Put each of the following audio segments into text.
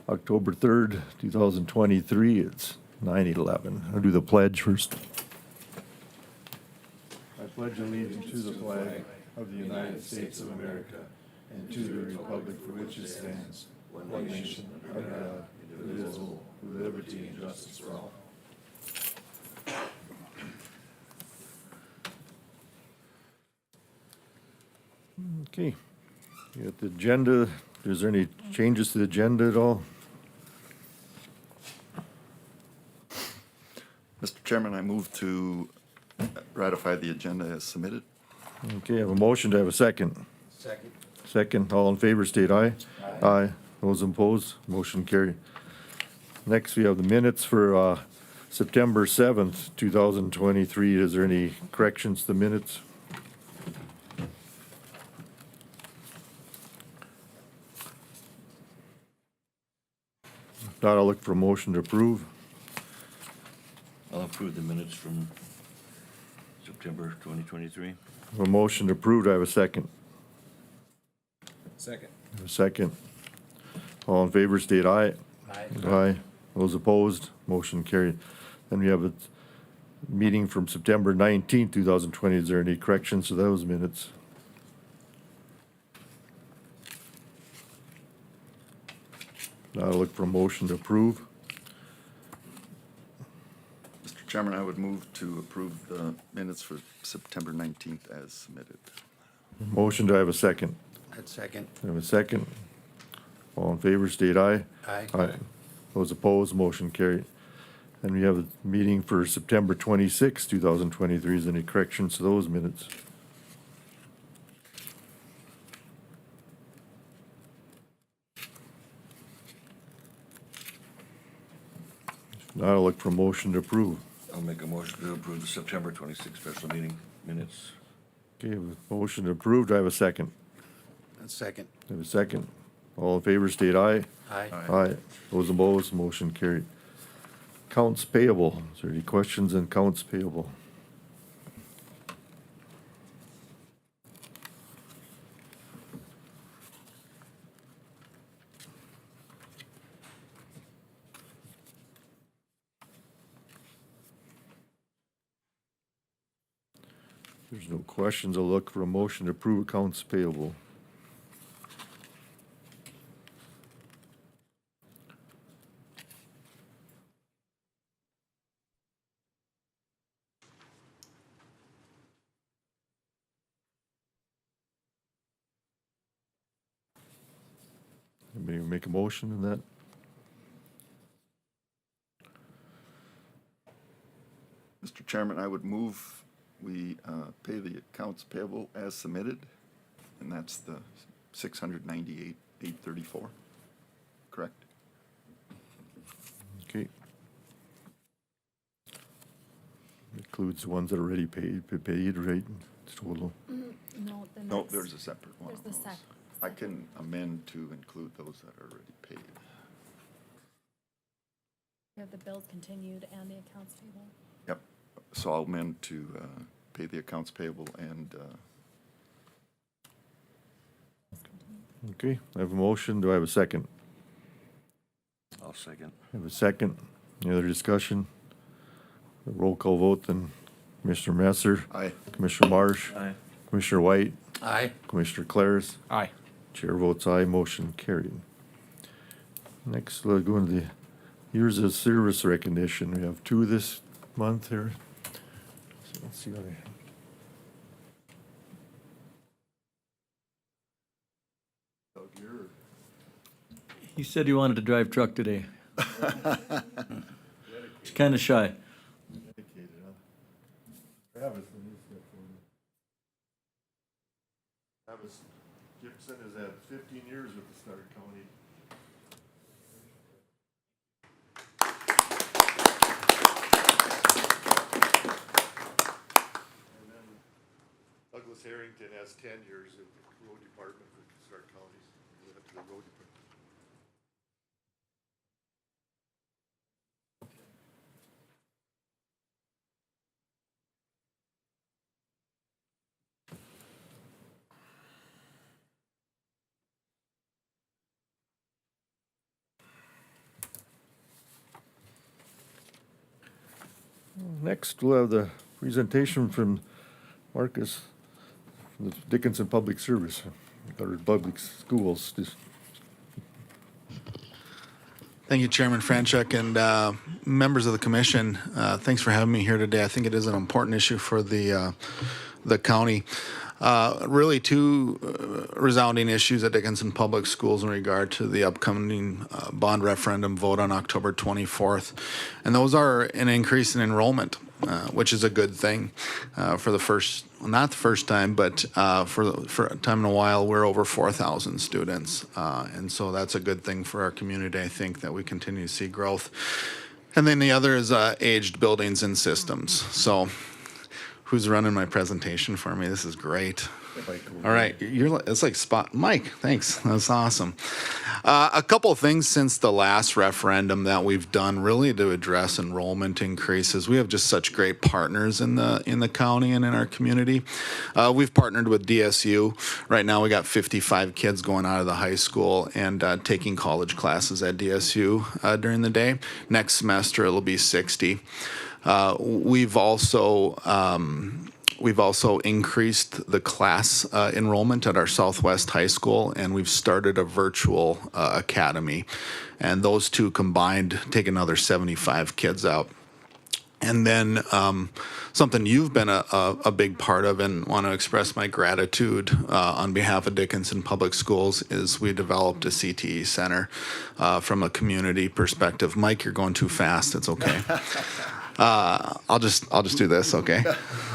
October 3rd, 2023. It's 9:11. I'll do the pledge first. I pledge allegiance to the flag of the United States of America and to the republic for which it stands, one nation, under God, indivisible, with liberty and justice for all. Okay, you got the agenda. Is there any changes to the agenda at all? Mr. Chairman, I move to ratify the agenda as submitted. Okay, I have a motion. Do I have a second? Second. Second, all in favor, state aye. Aye. Those opposed, motion carried. Next, we have the minutes for September 7th, 2023. Is there any corrections to the minutes? If not, I'll look for a motion to approve. I'll approve the minutes from September 2023. A motion approved. I have a second. Second. I have a second. All in favor, state aye. Aye. Aye. Those opposed, motion carried. Then we have a meeting from September 19th, 2020. Is there any corrections to those minutes? Now I'll look for a motion to approve. Mr. Chairman, I would move to approve the minutes for September 19th as submitted. Motion, do I have a second? I'd second. I have a second. All in favor, state aye. Aye. Aye. Those opposed, motion carried. And we have a meeting for September 26th, 2023. Is there any corrections to those minutes? Now I'll look for a motion to approve. I'll make a motion to approve the September 26th special meeting minutes. Okay, with motion approved, I have a second. I'd second. I have a second. All in favor, state aye. Aye. Aye. Those opposed, motion carried. Accounts payable. Is there any questions on accounts payable? If there's no questions, I'll look for a motion to approve accounts payable. Anybody make a motion in that? Mr. Chairman, I would move we pay the accounts payable as submitted, and that's the $698,834, correct? Okay. Includes the ones that are already paid, right? Total. No, the No, next. there's a separate one There's of the those. sec. I can amend to include those that are already paid. We have the bills continued and the accounts payable. Yep, so I'll amend to pay the accounts payable and Bills continued. Okay, I have a motion. Do I have a second? I'll second. I have a second. Any other discussion? A roll call vote then. Commissioner Messer, aye. Commissioner Marsh, Aye. Commissioner White, Aye. Commissioner Claris. Aye. Chair votes aye, motion carried. Next, we'll go into the years of service recognition. We have two this month here. So let's see what I. He said he wanted to drive truck today. He's kind of shy. Dedicated, huh? Travis, let me step forward. Travis Gibson has had 15 years with the Stark County. And then Douglas Harrington has 10 years in the road department for Stark County. He went up to the road department. Next, we'll have the presentation from Marcus from the Dickinson Public Service, or Public Schools. Thank you, Chairman Franchuk, and members of the commission. Thanks for having me here today. I think it is an important issue for the county. Really two resounding issues at Dickinson Public Schools in regard to the upcoming bond referendum vote on October 24th. And those are an increase in enrollment, which is a good thing for the first, well, not the first time, but for a time in a while, we're over 4,000 students. And so that's a good thing for our community, I think, that we continue to see growth. And then the other is aged buildings and systems. So who's running my presentation for me? This is great. All right, it's like spot Mike. Thanks, that's awesome. A couple of things since the last referendum that we've done really to address enrollment increases. We have just such great partners in the county and in our community. We've partnered with DSU. Right now, we got 55 kids going out of the high school and taking college classes at DSU during the day. Next semester, it'll be 60. We've also increased the class enrollment at our Southwest High School, and we've started a virtual academy. And those two combined take another 75 kids out. And then something you've been a big part of and want to express my gratitude on behalf of Dickinson Public Schools is we developed a CTE center from a community perspective. Mike, you're going too fast. It's okay. I'll just do this, okay?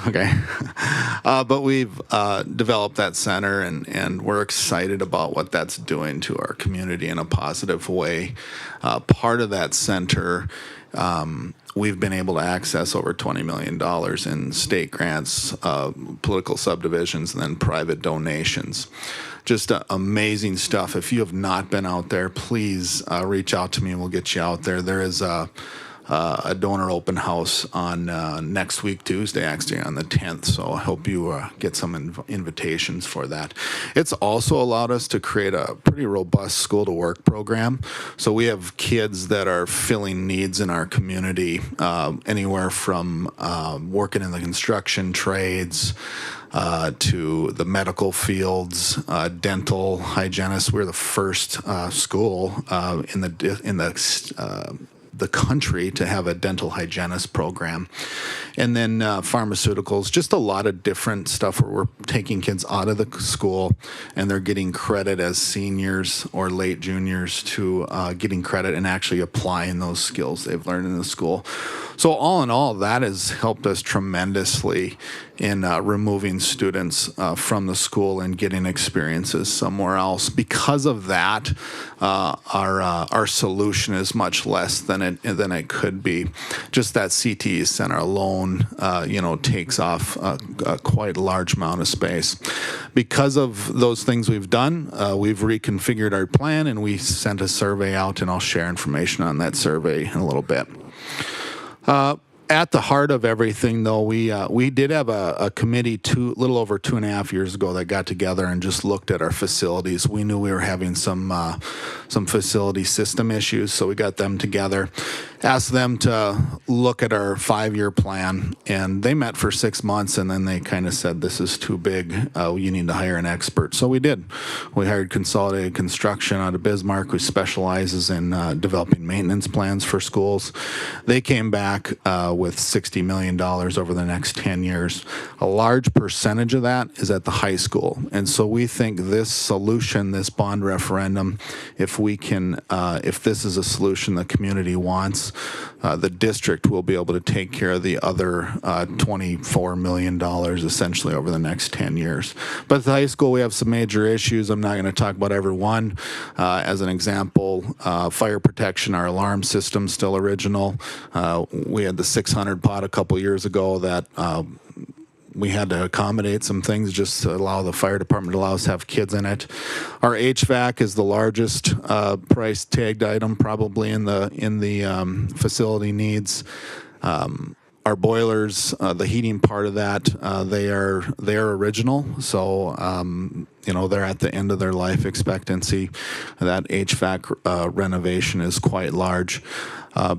Okay. But we've developed that center, and we're excited about what that's doing to our community in a positive way. Part of that center, we've been able to access over $20 million in state grants, political subdivisions, and then private donations. Just amazing stuff. If you have not been out there, please reach out to me and we'll get you out there. There is a donor open house on next week, Tuesday, actually on the 10th. So I hope you get some invitations for that. It's also allowed us to create a pretty robust school to work program. So we have kids that are filling needs in our community, anywhere from working in the construction trades, to the medical fields, dental hygienists. We're the first school in the country to have a dental hygienist program. And then pharmaceuticals, just a lot of different stuff where we're taking kids out of the school and they're getting credit as seniors or late juniors to getting credit and actually applying those skills they've learned in the school. So all in all, that has helped us tremendously in removing students from the school and getting experiences somewhere else. Because of that, our solution is much less than it could be. Just that CTE center alone, takes off quite a large amount of space. Because of those things we've done, we've reconfigured our plan and we sent a survey out, and I'll share information on that survey in a little bit. At the heart of everything, though, we did have a committee little over 2.5 years ago that got together and just looked at our facilities. We knew we were having some facility system issues, so we got them together, asked them to look at our 5-year plan, and they met for 6 months, and then they kind of said, this is too big, you need to hire an expert. So we did. We hired Consolidated Construction out of Bismarck, who specializes in developing maintenance plans for schools. They came back with $60 million over the next 10 years. A large percentage of that is at the high school. And so we think this solution, this bond referendum, if this is a solution the community wants, the district will be able to take care of the other $24 million essentially over the next 10 years. But at the high school, we have some major issues. I'm not going to talk about every one. As an example, fire protection, our alarm system still original. We had the 600 pod a couple years ago that we had to accommodate some things just to allow the fire department to allow us to have kids in it. Our HVAC is the largest price tagged item probably in the facility needs. Our boilers, the heating part of that, they are original. So they're at the end of their life expectancy. That HVAC renovation is quite large.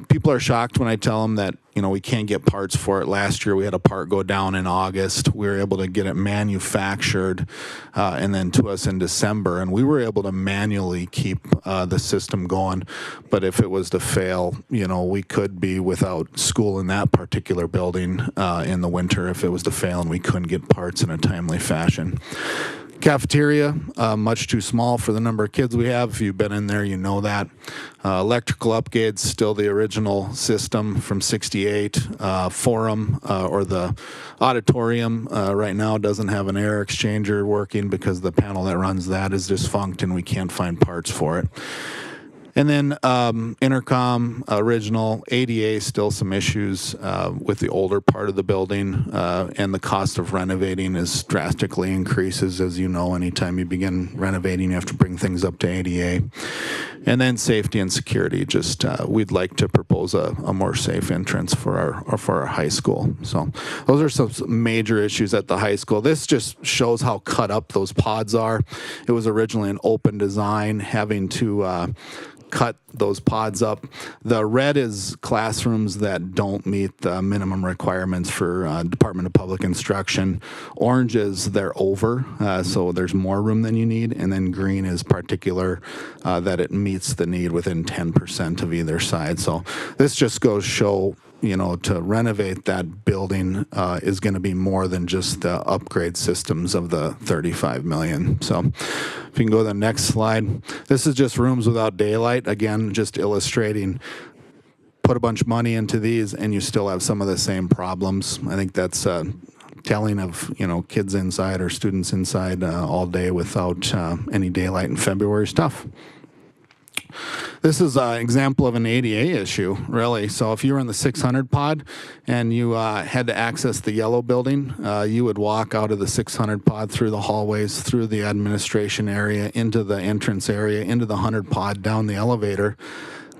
People are shocked when I tell them that, we can't get parts for it. Last year we had a part go down in August. We were able to get it manufactured and then to us in December. And we were able to manually keep the system going. But if it was to fail, we could be without school in that particular building in the winter if it was to fail and we couldn't get parts in a timely fashion. Cafeteria, much too small for the number of kids we have. If you've been in there, you know that. Electrical upgrades, still the original system from 68. Forum, or the auditorium, right now doesn't have an air exchanger working because the panel that runs that is defunct and we can't find parts for it. And then intercom, original, ADA, still some issues with the older part of the building, and the cost of renovating is drastically increases. As you know, anytime you begin renovating, you have to bring things up to ADA. And then safety and security, just we'd like to propose a more safe entrance for our high school. So those are some major issues at the high school. This just shows how cut up those pods are. It was originally an open design, having to cut those pods up. The red is classrooms that don't meet the minimum requirements for Department of Public Instruction. Orange is they're over, so there's more room than you need. And then green is particular, that it meets the need within 10% of either side. So this just goes show, to renovate that building is going to be more than just the upgrade systems of the $35 million. So if you can go to the next slide. This is just rooms without daylight. Again, just illustrating, put a bunch of money into these and you still have some of the same problems. I think that's telling of, kids inside or students inside all day without any daylight in February stuff. This is an example of an ADA issue, really. So if you were in the 600 pod and you had to access the yellow building, you would walk out of the 600 pod through the hallways, through the administration area, into the entrance area, into the 100 pod, down the elevator,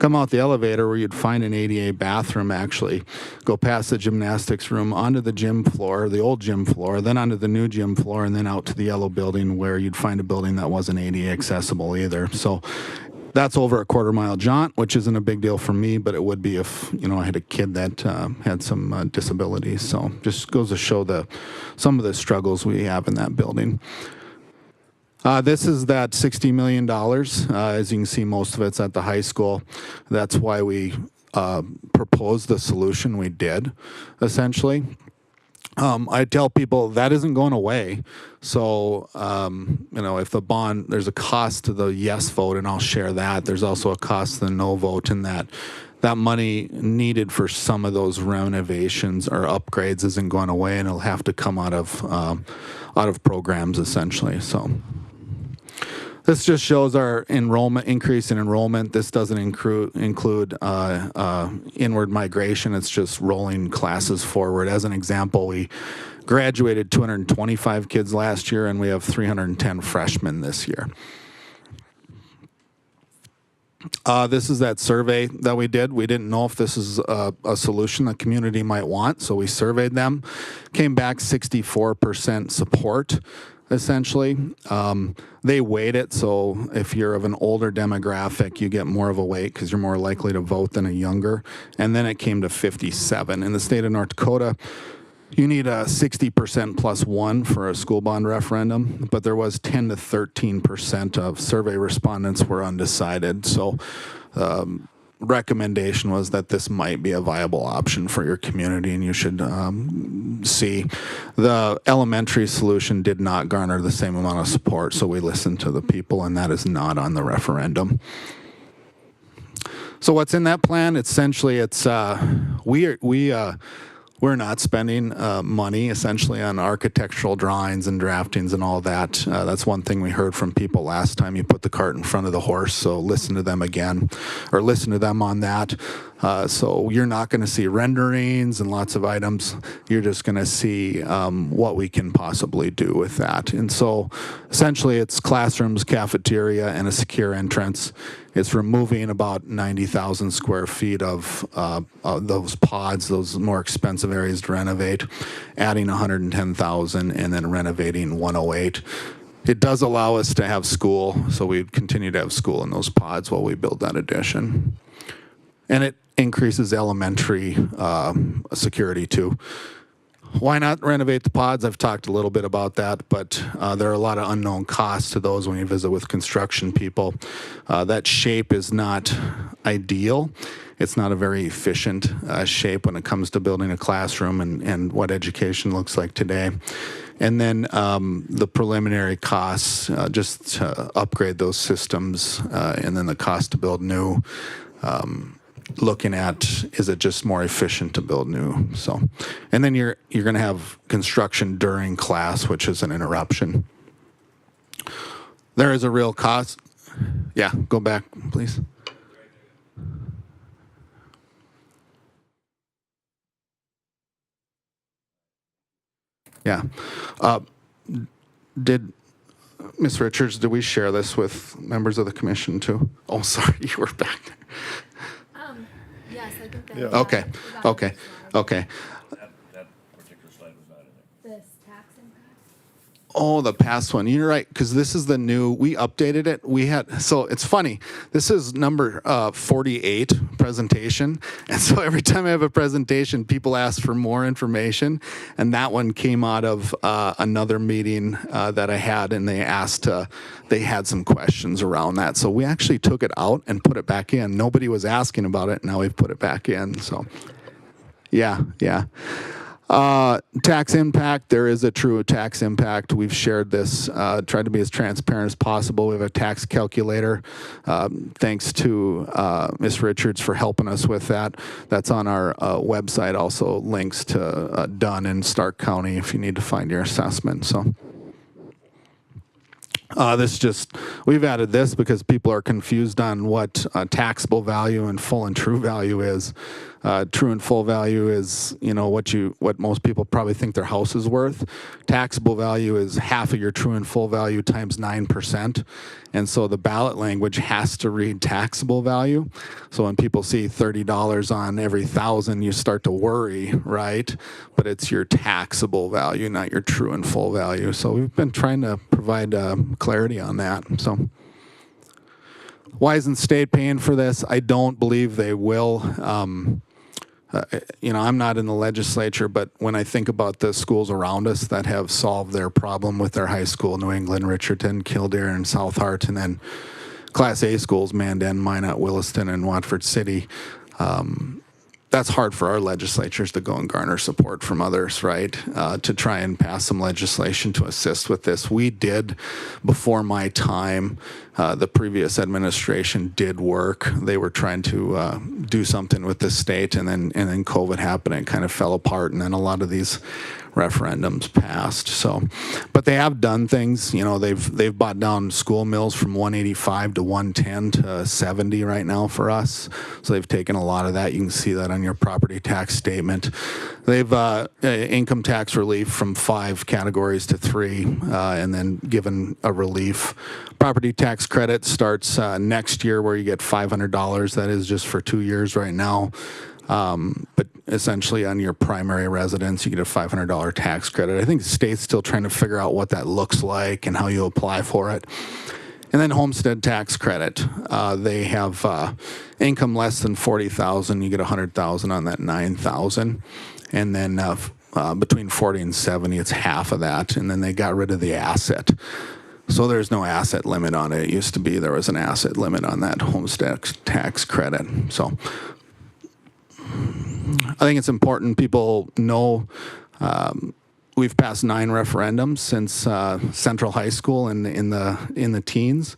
come out the elevator where you'd find an ADA bathroom, actually, go past the gymnastics room, onto the gym floor, the old gym floor, then onto the new gym floor, and then out to the yellow building where you'd find a building that wasn't ADA accessible either. So that's over a quarter-mile jaunt, which isn't a big deal for me, but it would be if, I had a kid that had some disabilities. So just goes to show some of the struggles we have in that building. This is that $60 million. As you can see, most of it's at the high school. That's why we proposed the solution we did, essentially. I tell people that isn't going away. So, if the bond, there's a cost to the yes vote, and I'll share that. There's also a cost to the no vote, in that money needed for some of those renovations or upgrades isn't going away, and it'll have to come out of programs, essentially. So this just shows our increase in enrollment. This doesn't include inward migration. It's just rolling classes forward. As an example, we graduated 225 kids last year, and we have 310 freshmen this year. This is that survey that we did. We didn't know if this is a solution the community might want, so we surveyed them. Came back 64% support. Essentially, they weight it, so if you're of an older demographic, you get more of a weight because you're more likely to vote than a younger. And then it came to 57. In the state of North Dakota, you need a 60% plus one for a school bond referendum, but there was 10 to 13% of survey respondents were undecided. So recommendation was that this might be a viable option for your community, and you should see. The elementary solution did not garner the same amount of support, so we listened to the people, and that is not on the referendum. So what's in that plan? Essentially, it's we're not spending money, essentially, on architectural drawings and draftings and all that. That's one thing we heard from people last time. You put the cart in front of the horse, so listen to them again, or listen to them on that. So you're not going to see renderings and lots of items. You're just going to see what we can possibly do with that. And so essentially it's classrooms, cafeteria, and a secure entrance. It's removing about 90,000 square feet of those pods, those more expensive areas to renovate, adding 110,000, and then renovating 108. it does allow us to have school, so we'd continue to have school in those pods while we build that addition. And it increases elementary security too. Why not renovate the pods? I've talked a little bit about that, but there are a lot of unknown costs to those when you visit with construction people. That shape is not ideal. It's not a very efficient shape when it comes to building a classroom and what education looks like today. And then the preliminary costs, just to upgrade those systems, and then the cost to build new. Looking at, is it just more efficient to build new? So, and then you're going to have construction during class, which is an interruption. There is a real cost. Yeah, go back, please. Yeah. Did Ms. Richards, did we share this with members of the commission too? Oh, sorry, you were back there. Yes, I think that. Yeah. Okay, okay, okay. That particular slide was not in there. This tax impact? Oh, the past one. You're right, because this is the new, we updated it. We had, so it's funny. This is number 48 presentation. And so every time I have a presentation, people ask for more information. And that one came out of another meeting that I had, and they asked, they had some questions around that. So we actually took it out and put it back in. Nobody was asking about it. Now we've put it back in. So yeah, yeah. Tax impact, there is a true tax impact. We've shared this, tried to be as transparent as possible. We have a tax calculator. Thanks to Ms. Richards for helping us with that. That's on our website. Also links to Dunn and Stark County if you need to find your assessment. So. We've added this because people are confused on what taxable value and full and true value is. True and full value is, what most people probably think their house is worth. Taxable value is half of your true and full value times 9%. And so the ballot language has to read taxable value. So when people see $30 on every 1,000, you start to worry, right? But it's your taxable value, not your true and full value. So we've been trying to provide clarity on that. So why isn't state paying for this? I don't believe they will. I'm not in the legislature, but when I think about the schools around us that have solved their problem with their high school, New England, Richardson, Kildare, and South Hart, and then Class A schools, Mandan, Minot, Williston, and Watford City, that's hard for our legislatures to go and garner support from others, right? To try and pass some legislation to assist with this. We did, before my time, the previous administration did work. They were trying to do something with the state, and then COVID happened and it kind of fell apart, and then a lot of these referendums passed. So, but they have done things. They've bought down school mills from 185 to 110 to 70 right now for us. So they've taken a lot of that. You can see that on your property tax statement. They've income tax relief from 5 categories to 3, and then given a relief. Property tax credit starts next year, where you get $500. That is just for 2 years right now. But essentially on your primary residence, you get a $500 tax credit. I think the state's still trying to figure out what that looks like and how you apply for it. And then homestead tax credit. They have income less than $40,000, you get $100,000 on that $9,000. And then between 40 and 70, it's half of that. And then they got rid of the asset. So there's no asset limit on it. It used to be there was an asset limit on that homestead tax credit. So I think it's important people know we've passed 9 referendums since Central High School in the teens.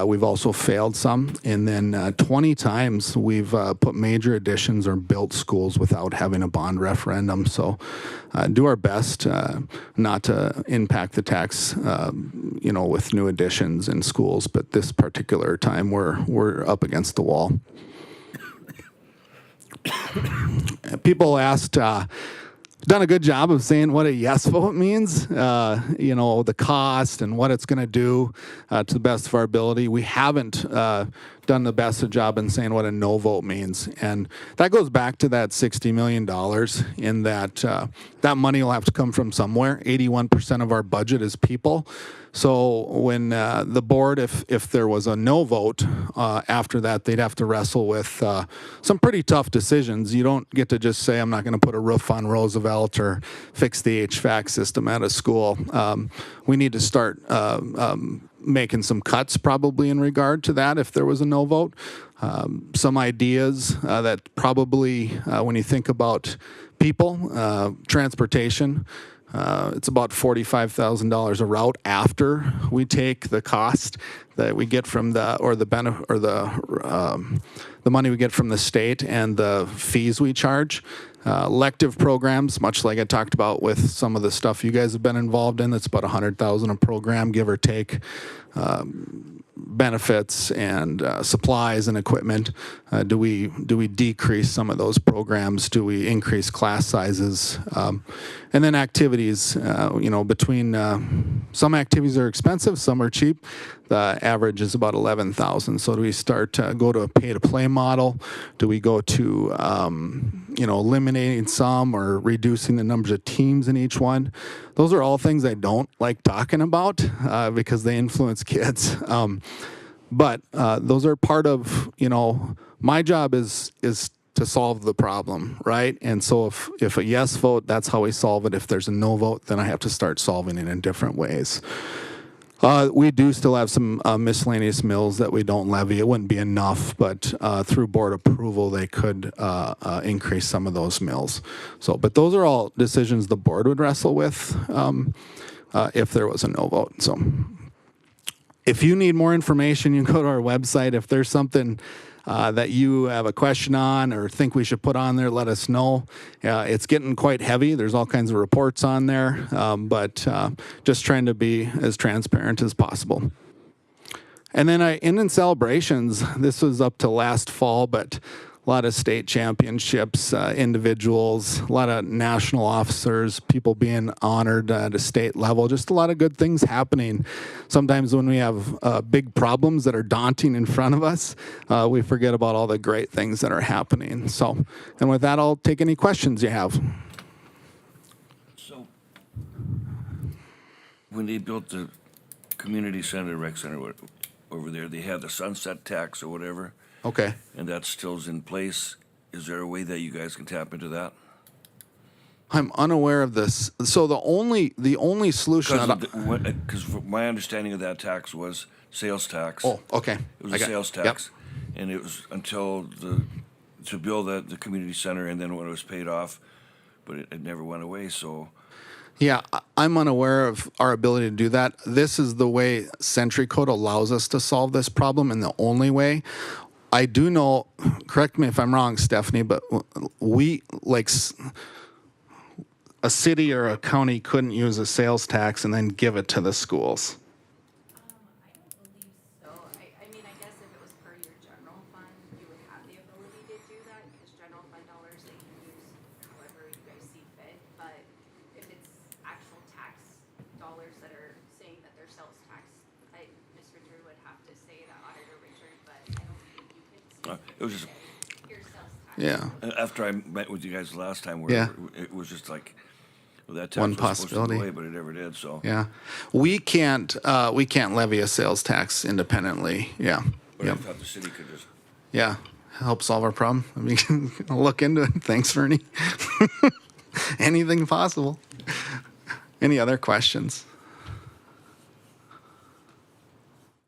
We've also failed some, and then 20 times we've put major additions or built schools without having a bond referendum. So do our best not to impact the tax, with new additions in schools. But this particular time, we're up against the wall. People asked, done a good job of saying what a yes vote means, the cost and what it's going to do to the best of our ability. We haven't done the best of job in saying what a no vote means. And that goes back to that $60 million in that that money will have to come from somewhere. 81% of our budget is people. So when the board, if there was a no vote after that, they'd have to wrestle with some pretty tough decisions. You don't get to just say, I'm not going to put a roof on Roosevelt or fix the HVAC system at a school. We need to start making some cuts probably in regard to that if there was a no vote. Some ideas that probably, when you think about people, transportation, it's about $45,000 a route after we take the cost that we get from the money we get from the state and the fees we charge. Elective programs, much like I talked about with some of the stuff you guys have been involved in, that's about $100,000 a program, give or take. Benefits and supplies and equipment. Do we decrease some of those programs? Do we increase class sizes? And then activities. Between some activities are expensive, some are cheap. The average is about $11,000. So do we start to go to a pay-to-play model? Do we go to eliminating some or reducing the numbers of teams in each one? Those are all things I don't like talking about because they influence kids. But those are part of, my job is to solve the problem, right? And so if a yes vote, that's how we solve it. If there's a no vote, then I have to start solving it in different ways. We do still have some miscellaneous mills that we don't levy. It wouldn't be enough, but through board approval, they could increase some of those mills. But those are all decisions the board would wrestle with if there was a no vote. So if you need more information, you can go to our website. If there's something that you have a question on or think we should put on there, let us know. It's getting quite heavy. There's all kinds of reports on there, but just trying to be as transparent as possible. And then in celebrations, this was up to last fall, but a lot of state championships, individuals, a lot of national officers, people being honored at a state level, just a lot of good things happening. Sometimes when we have big problems that are daunting in front of us, we forget about all the great things that are happening. So, and with that, I'll take any questions you have. So, when they built the community center, rec center over there, they had the sunset tax or whatever, Okay. and that still's in place. Is there a way that you guys can tap into that? I'm unaware of this. So the only solution. Because my understanding of that tax was sales tax. Oh, okay. It was a sales yep. tax, and it was until to build the community center, and then when it was paid off, but it never went away. So Yeah, I'm unaware of our ability to do that. This is the way Century Code allows us to solve this problem, and the only way. I do know, correct me if I'm wrong, Stephanie, but we, like, a city or a county couldn't use a sales tax and then give it to the schools. I don't believe so. I mean, I guess if it was per your general fund, you would have the ability to do that, because general fund dollars they can use however you guys see fit. But if it's actual tax dollars that are saying that they're sales tax, Ms. Richard would have to say that, Auditor Richard, but I don't think you could it was just your sales tax. Yeah. after I met with you guys last time, where Yeah. it was just like, well, that tax One was supposed to possibility. go away, but it never did. So Yeah. We can't levy a sales tax independently. Yeah. but Yep. I thought the city could just. Yeah. Help solve our problem. I mean, I'll look into it. Thanks, Ernie. Anything possible. Any other questions?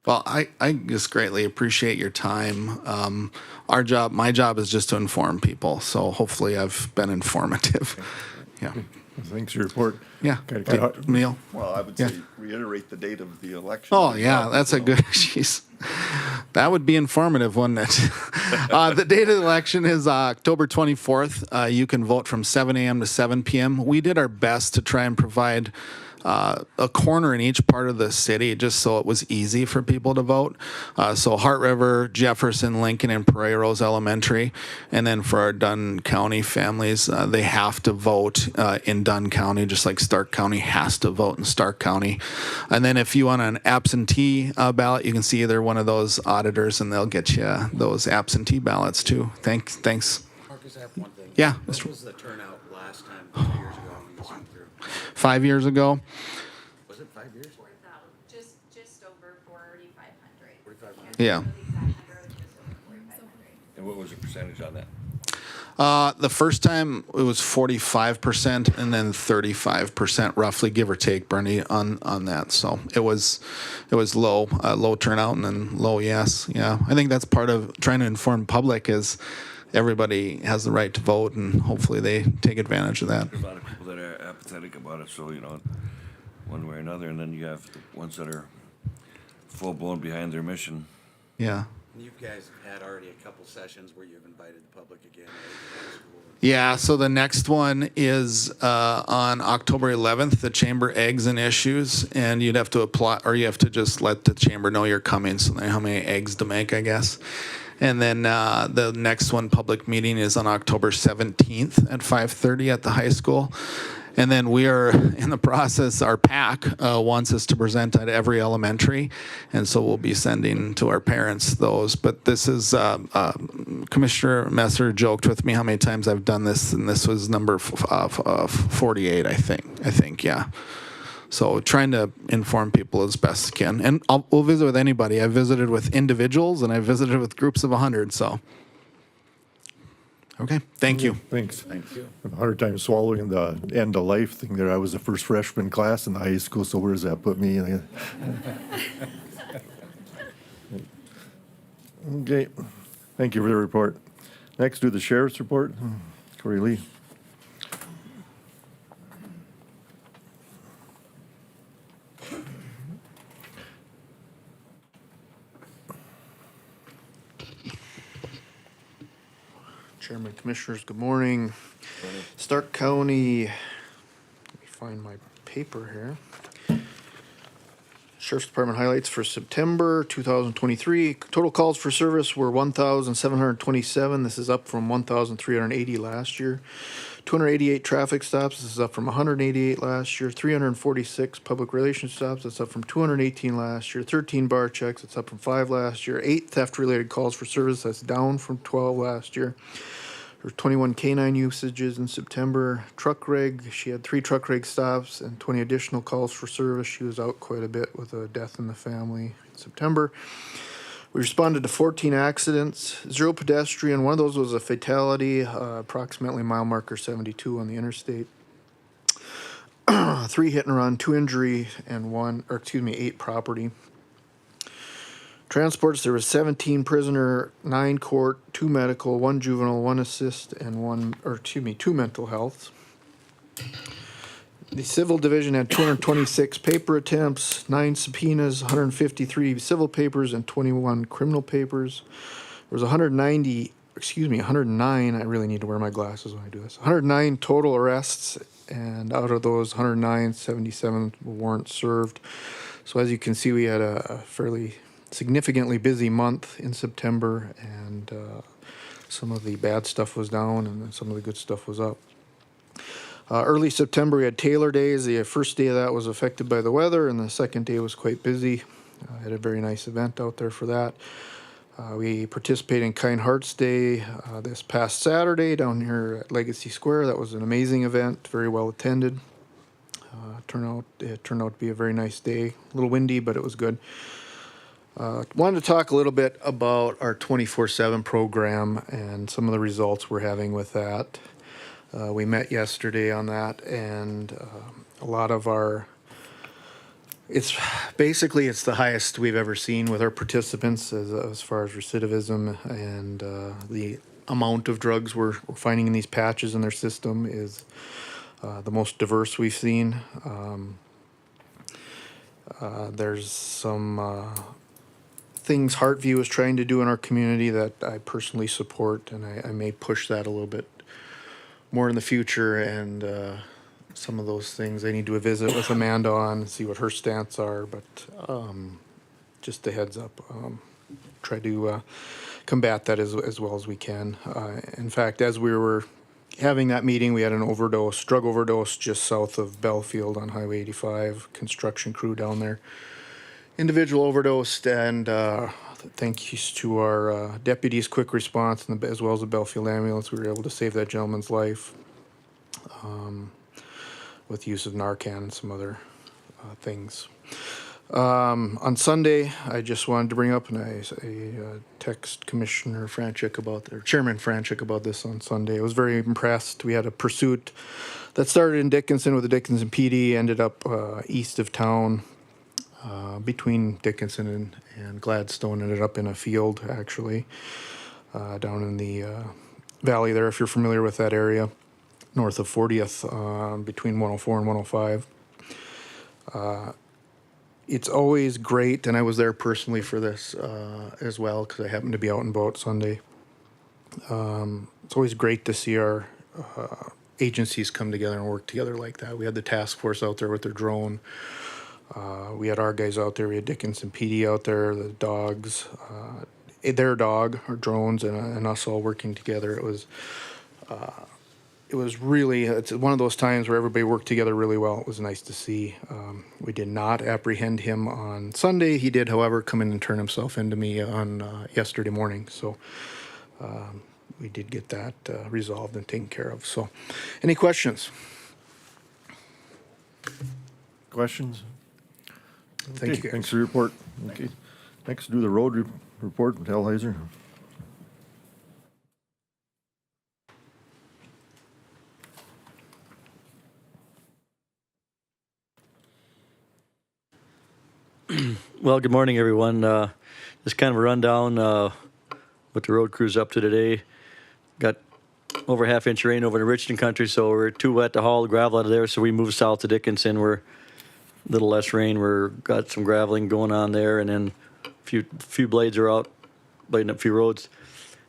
Well, I just greatly appreciate your time. My job is just to inform people. So hopefully I've been informative. Yeah. Thanks for your report. Yeah. Neil? Well, I would Yeah. say reiterate the date of the election. Oh, yeah, that's a good, jeez. That would be informative, wouldn't it? The date of the election is October 24th. You can vote from 7 a.m. to 7 p.m. We did our best to try and provide a corner in each part of the city just so it was easy for people to vote. So Heart River, Jefferson, Lincoln, and Prairie Rose Elementary. And then for our Dunn County families, they have to vote in Dunn County, just like Stark County has to vote in Stark County. And then if you want an absentee ballot, you can see either one of those auditors and they'll get you those absentee ballots too. Thanks. Marcus, I have one thing. Yeah, What Mr. was the turnout last time, 2 years ago, when you went through? 5 years ago. Was it 5 years? Just Yeah. The exact number was just over 4,500. And what was the percentage on that? The first time it was 45% and then 35% roughly, give or take, Bernie, on that. So it was low turnout and then low yes. Yeah. I think that's part of trying to inform public is everybody has the right to vote and hopefully they take advantage of that. There's a lot of people that are apathetic about it, so, one way or another, and then you have the ones that are full-blown behind their mission. Yeah. You guys have had already a couple sessions where you've invited the public again, right? That's cool. Yeah, so the next one is on October 11th, the chamber eggs and issues, and you'd have to apply, or you have to just let the chamber know you're coming, so they know how many eggs to make, I guess. And then the next one, public meeting, is on October 17th at 5:30 at the high school. And then we are in the process, our PAC wants us to present at every elementary, and so we'll be sending to our parents those. But this is, Commissioner Messer joked with me how many times I've done this, and this was number 48, I think, yeah. So trying to inform people as best I can. And we'll visit with anybody. I've visited with individuals, and I've visited with groups of 100, so. Okay, thank you. Thanks. Thank you. A hard time swallowing the end of life thing there. I was the first freshman class in the high school, so where does that put me? Okay, thank you for the report. Next, do the sheriff's report. Corey Lee. Chairman, Commissioners, good morning. Stark County, let me find my paper here. Sheriff's Department highlights for September 2023. Total calls for service were 1,727. This is up from 1,380 last year. 288 traffic stops. This is up from 188 last year. 346 public relations stops. That's up from 218 last year. 13 bar checks. It's up from 5 last year. 8 theft-related calls for service. That's down from 12 last year. There's 21 canine usages in September. Truck rig, she had 3 truck rig stops and 20 additional calls for service. She was out quite a bit with a death in the family in September. We responded to 14 accidents, 0 pedestrian. One of those was a fatality, approximately mile marker 72 on the interstate. 3 hit and run, 2 injury, and 8 property. Transports, there was 17 prisoner, 9 court, 2 medical, 1 juvenile, 1 assist, and 2 mental health. The civil division had 226 paper attempts, 9 subpoenas, 153 civil papers, and 21 criminal papers. There was 109, I really need to wear my glasses when I do this. 109 total arrests, and out of those 109, 77 warrants served. So as you can see, we had a fairly significantly busy month in September, and some of the bad stuff was down and some of the good stuff was up. Early September, we had Taylor Days. The first day of that was affected by the weather, and the second day was quite busy. Had a very nice event out there for that. We participated in Kind Hearts Day this past Saturday down here at Legacy Square. That was an amazing event, very well attended. It turned out to be a very nice day. A little windy, but it was good. Wanted to talk a little bit about our 24/7 program and some of the results we're having with that. We met yesterday on that, and a lot of it's the highest we've ever seen with our participants as far as recidivism, and the amount of drugs we're finding in these patches in their system is the most diverse we've seen. There's some things Heartview is trying to do in our community that I personally support, and I may push that a little bit more in the future, and some of those things I need to visit with Amanda on and see what her stance are, but just a heads up, try to combat that as well as we can. In fact, as we were having that meeting, we had an drug overdose just south of Belfield on Highway 85, construction crew down there. Individual overdosed, and thanks to our deputies' quick response and as well as the Belfield ambulance, we were able to save that gentleman's life with use of Narcan and some other things. On Sunday, I just wanted to bring up, and I text Commissioner Franchuk about, or Chairman Franchuk about this on Sunday. I was very impressed. We had a pursuit that started in Dickinson with the Dickinson PD, ended up east of town, between Dickinson and Gladstone, ended up in a field, actually, down in the valley there, if you're familiar with that area, north of 40th, between 104 and 105. It's always great, and I was there personally for this as well, because I happened to be out and about Sunday. It's always great to see our agencies come together and work together like that. We had the task force out there with their drone. We had our guys out there. We had Dickinson PD out there, the dogs, their dog, our drones, and us all working together. It was really, it's one of those times where everybody worked together really well. It was nice to see. We did not apprehend him on Sunday. He did, however, come in and turn himself into me on yesterday morning. So we did get that resolved and taken care of. So any questions? Questions? Thank Okay, you, guys. thanks for your report. Okay, next do the road report with Al Heiser. Well, good morning, everyone. Just kind of a rundown what the road crew's up to today. Got over half-inch rain over in the Richton country, so we're too wet to haul gravel out of there, so we moved south to Dickinson. We're a little less rain. We're got some graveling going on there, and then a few blades are out, blading up a few roads.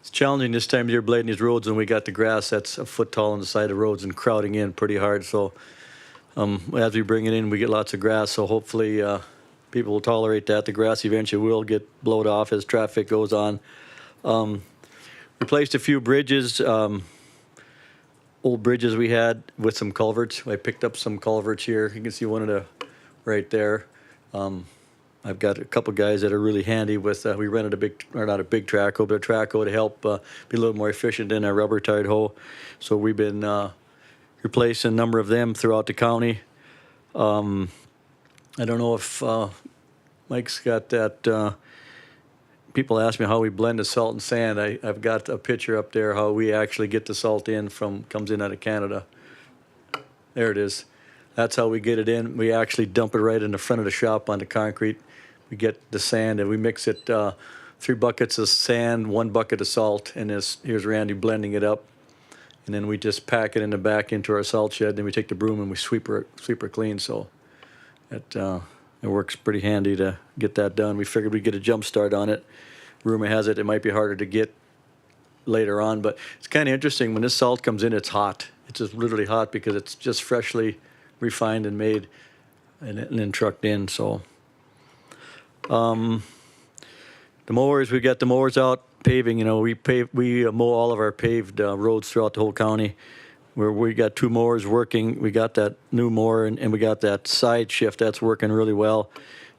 It's challenging this time of year blading these roads when we got the grass that's a foot tall on the side of the roads and crowding in pretty hard. So as we bring it in, we get lots of grass, so hopefully people will tolerate that. The grass eventually will get blowed off as traffic goes on. Replaced a few bridges, old bridges we had with some culverts. I picked up some culverts here. You can see one of the right there. I've got a couple guys that are really handy with, we rented not a big trackhoe, but a trackhoe to help be a little more efficient than a rubber tied hoe. So we've been replacing a number of them throughout the county. I don't know if Mike's got that. People ask me how we blend the salt and sand. I've got a picture up there how we actually get the salt comes in out of Canada. There it is. That's how we get it in. We actually dump it right in the front of the shop on the concrete. We get the sand and we mix it, 3 buckets of sand, 1 bucket of salt, and here's Randy blending it up. And then we just pack it in the back into our salt shed. Then we take the broom and we sweep her clean. So it works pretty handy to get that done. We figured we'd get a jump start on it. Rumor has it might be harder to get later on, but it's kind of interesting. When this salt comes in, it's hot. It's just literally hot because it's just freshly refined and made and then trucked in. So the mowers, we got the mowers out paving. You know, we mow all of our paved roads throughout the whole county. Where we got 2 mowers working. We got that new mower and we got that side shift that's working really well.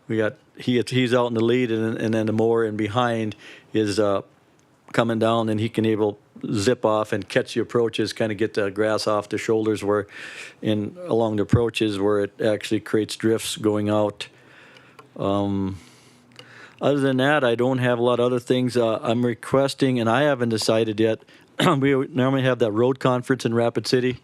We got he's out in the lead and then the mower in behind is coming down and he can zip off and catch the approaches, kind of get the grass off the shoulders along the approaches where it actually creates drifts going out. Other than that, I don't have a lot of other things. I'm requesting, and I haven't decided yet. We normally have that road conference in Rapid City.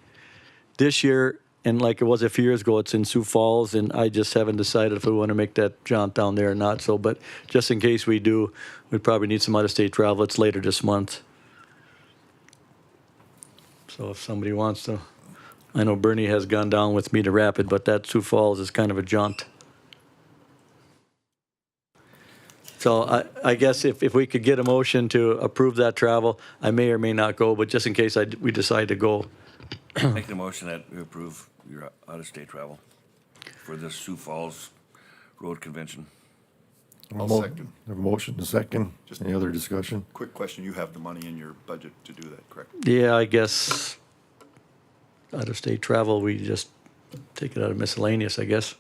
This year, and like it was a few years ago, it's in Sioux Falls, and I just haven't decided if we want to make that jaunt down there or not. So, but just in case we do, we probably need some out-of-state travel. It's later this month. So if somebody wants to, I know Bernie has gone down with me to Rapid, but that Sioux Falls is kind of a jaunt. So I guess if we could get a motion to approve that travel, I may or may not go, but just in case we decide to go. Make the motion that we approve your out-of-state travel for the Sioux Falls Road Convention. I'll second. Have a motion, a second. Just- Any other discussion? Quick question, you have the money in your budget to do that, correct? Yeah, I guess out-of-state travel, we just take it out of miscellaneous, I guess.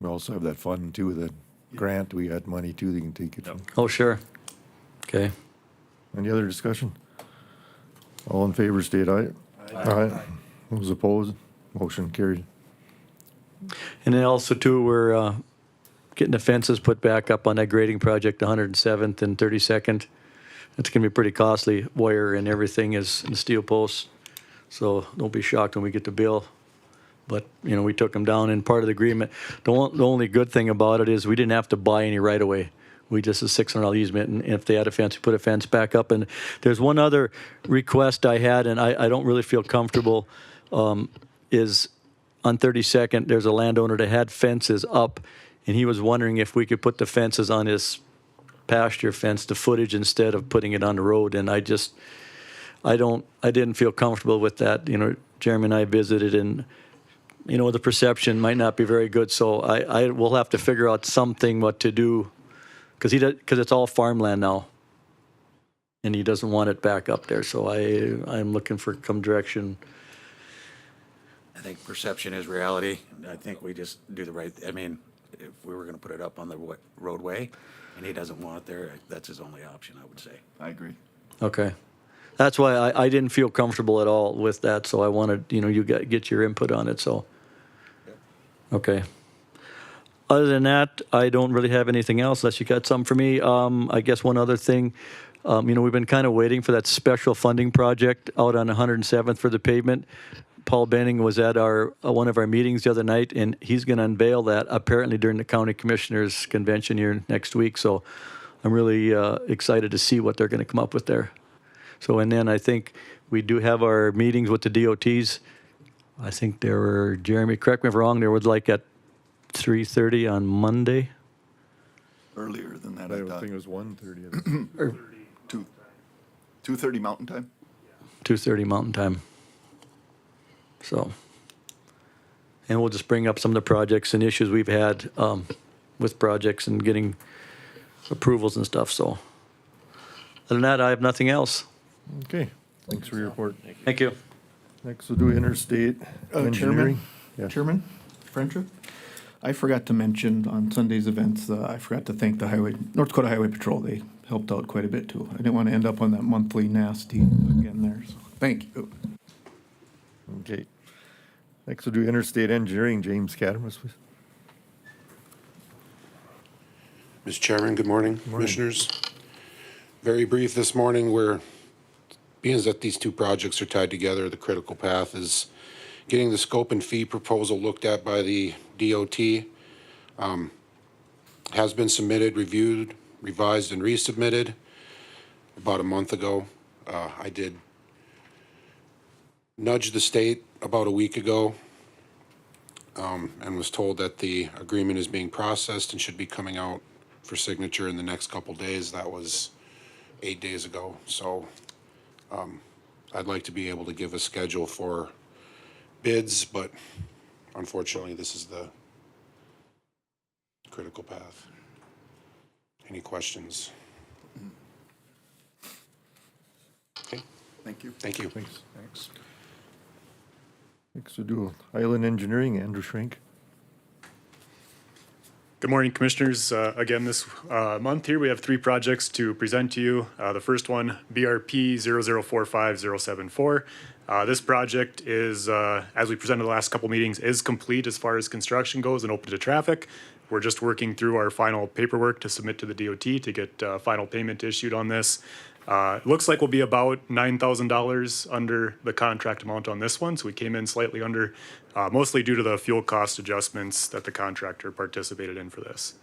We also have that fund too, that grant, we got money too, they can take it. Yep. Oh, sure. Okay. Any other discussion? All in favor, state aye. Aye. Those opposed, motion carried. And then also too, we're getting the fences put back up on that grading project, 107th and 32nd. It's gonna be pretty costly, wire and everything is in steel posts. So don't be shocked when we get the bill. But, you know, we took them down and part of the agreement. The only good thing about it is we didn't have to buy any right away. We just a $600 easement, and if they had a fence, we put a fence back up. And there's one other request I had, and I don't really feel comfortable, is on 32nd, there's a landowner that had fences up, and he was wondering if we could put the fences on his pasture fence, the footage, instead of putting it on the road. And I didn't feel comfortable with that. You know, Jeremy and I visited, and, you know, the perception might not be very good. So I will have to figure out something what to do, because it's all farmland now, and he doesn't want it back up there. So I'm looking for some direction. I think perception is reality. I think we just do the right, I mean, if we were gonna put it up on the roadway and he doesn't want it there, that's his only option, I would say. I agree. Okay. That's why I didn't feel comfortable at all with that, so I wanted, you know, you get your input on it, so. Okay. Other than that, I don't really have anything else unless you got something for me. I guess one other thing, you know, we've been kind of waiting for that special funding project out on 107th for the pavement. Paul Benning was at one of our meetings the other night, and he's going to unveil that apparently during the county commissioners convention here next week. So I'm really excited to see what they're going to come up with there. So, and then I think we do have our meetings with the DOTs. I think there were, Jeremy, correct me if I'm wrong, there was like at 3:30 on Monday. Earlier than that, I I don't thought. think it was 1:30. Or 2:30 Mountain Time? 2:30 Mountain Time. So, and we'll just bring up some of the projects and issues we've had with projects and getting approvals and stuff. So, other than that, I have nothing else. Okay, thanks for your report. Thank you. Next we'll do interstate engineering. Yeah. Chairman, Friendship, I forgot to mention on Sunday's events, I forgot to thank the North Dakota Highway Patrol. They helped out quite a bit too. I didn't want to end up on that monthly nasty again there, so thank you. Okay. Next we'll do interstate engineering, James Cadamus, please. Mr. Chairman, good morning, Commissioners. Very brief this morning, being that these two projects are tied together, the critical path is getting the scope and fee proposal looked at by the DOT. Has been submitted, reviewed, revised, and resubmitted about a month ago. I did nudge the state about a week ago and was told that the agreement is being processed and should be coming out for signature in the next couple days. That was 8 days ago. So I'd like to be able to give a schedule for bids, but unfortunately, this is the critical path. Any questions? Okay, Thank you. thank you. Thanks. Next we'll do Highland Engineering, Andrew Schrank. Good morning, Commissioners. Again, this month here, we have three projects to present to you. The first one, BRP 0045074. This project is, as we presented the last couple meetings, is complete as far as construction goes and open to traffic. We're just working through our final paperwork to submit to the DOT to get final payment issued on this. It looks like we'll be about $9,000 under the contract amount on this one, so we came in slightly under, mostly due to the fuel cost adjustments that the contractor participated in for this.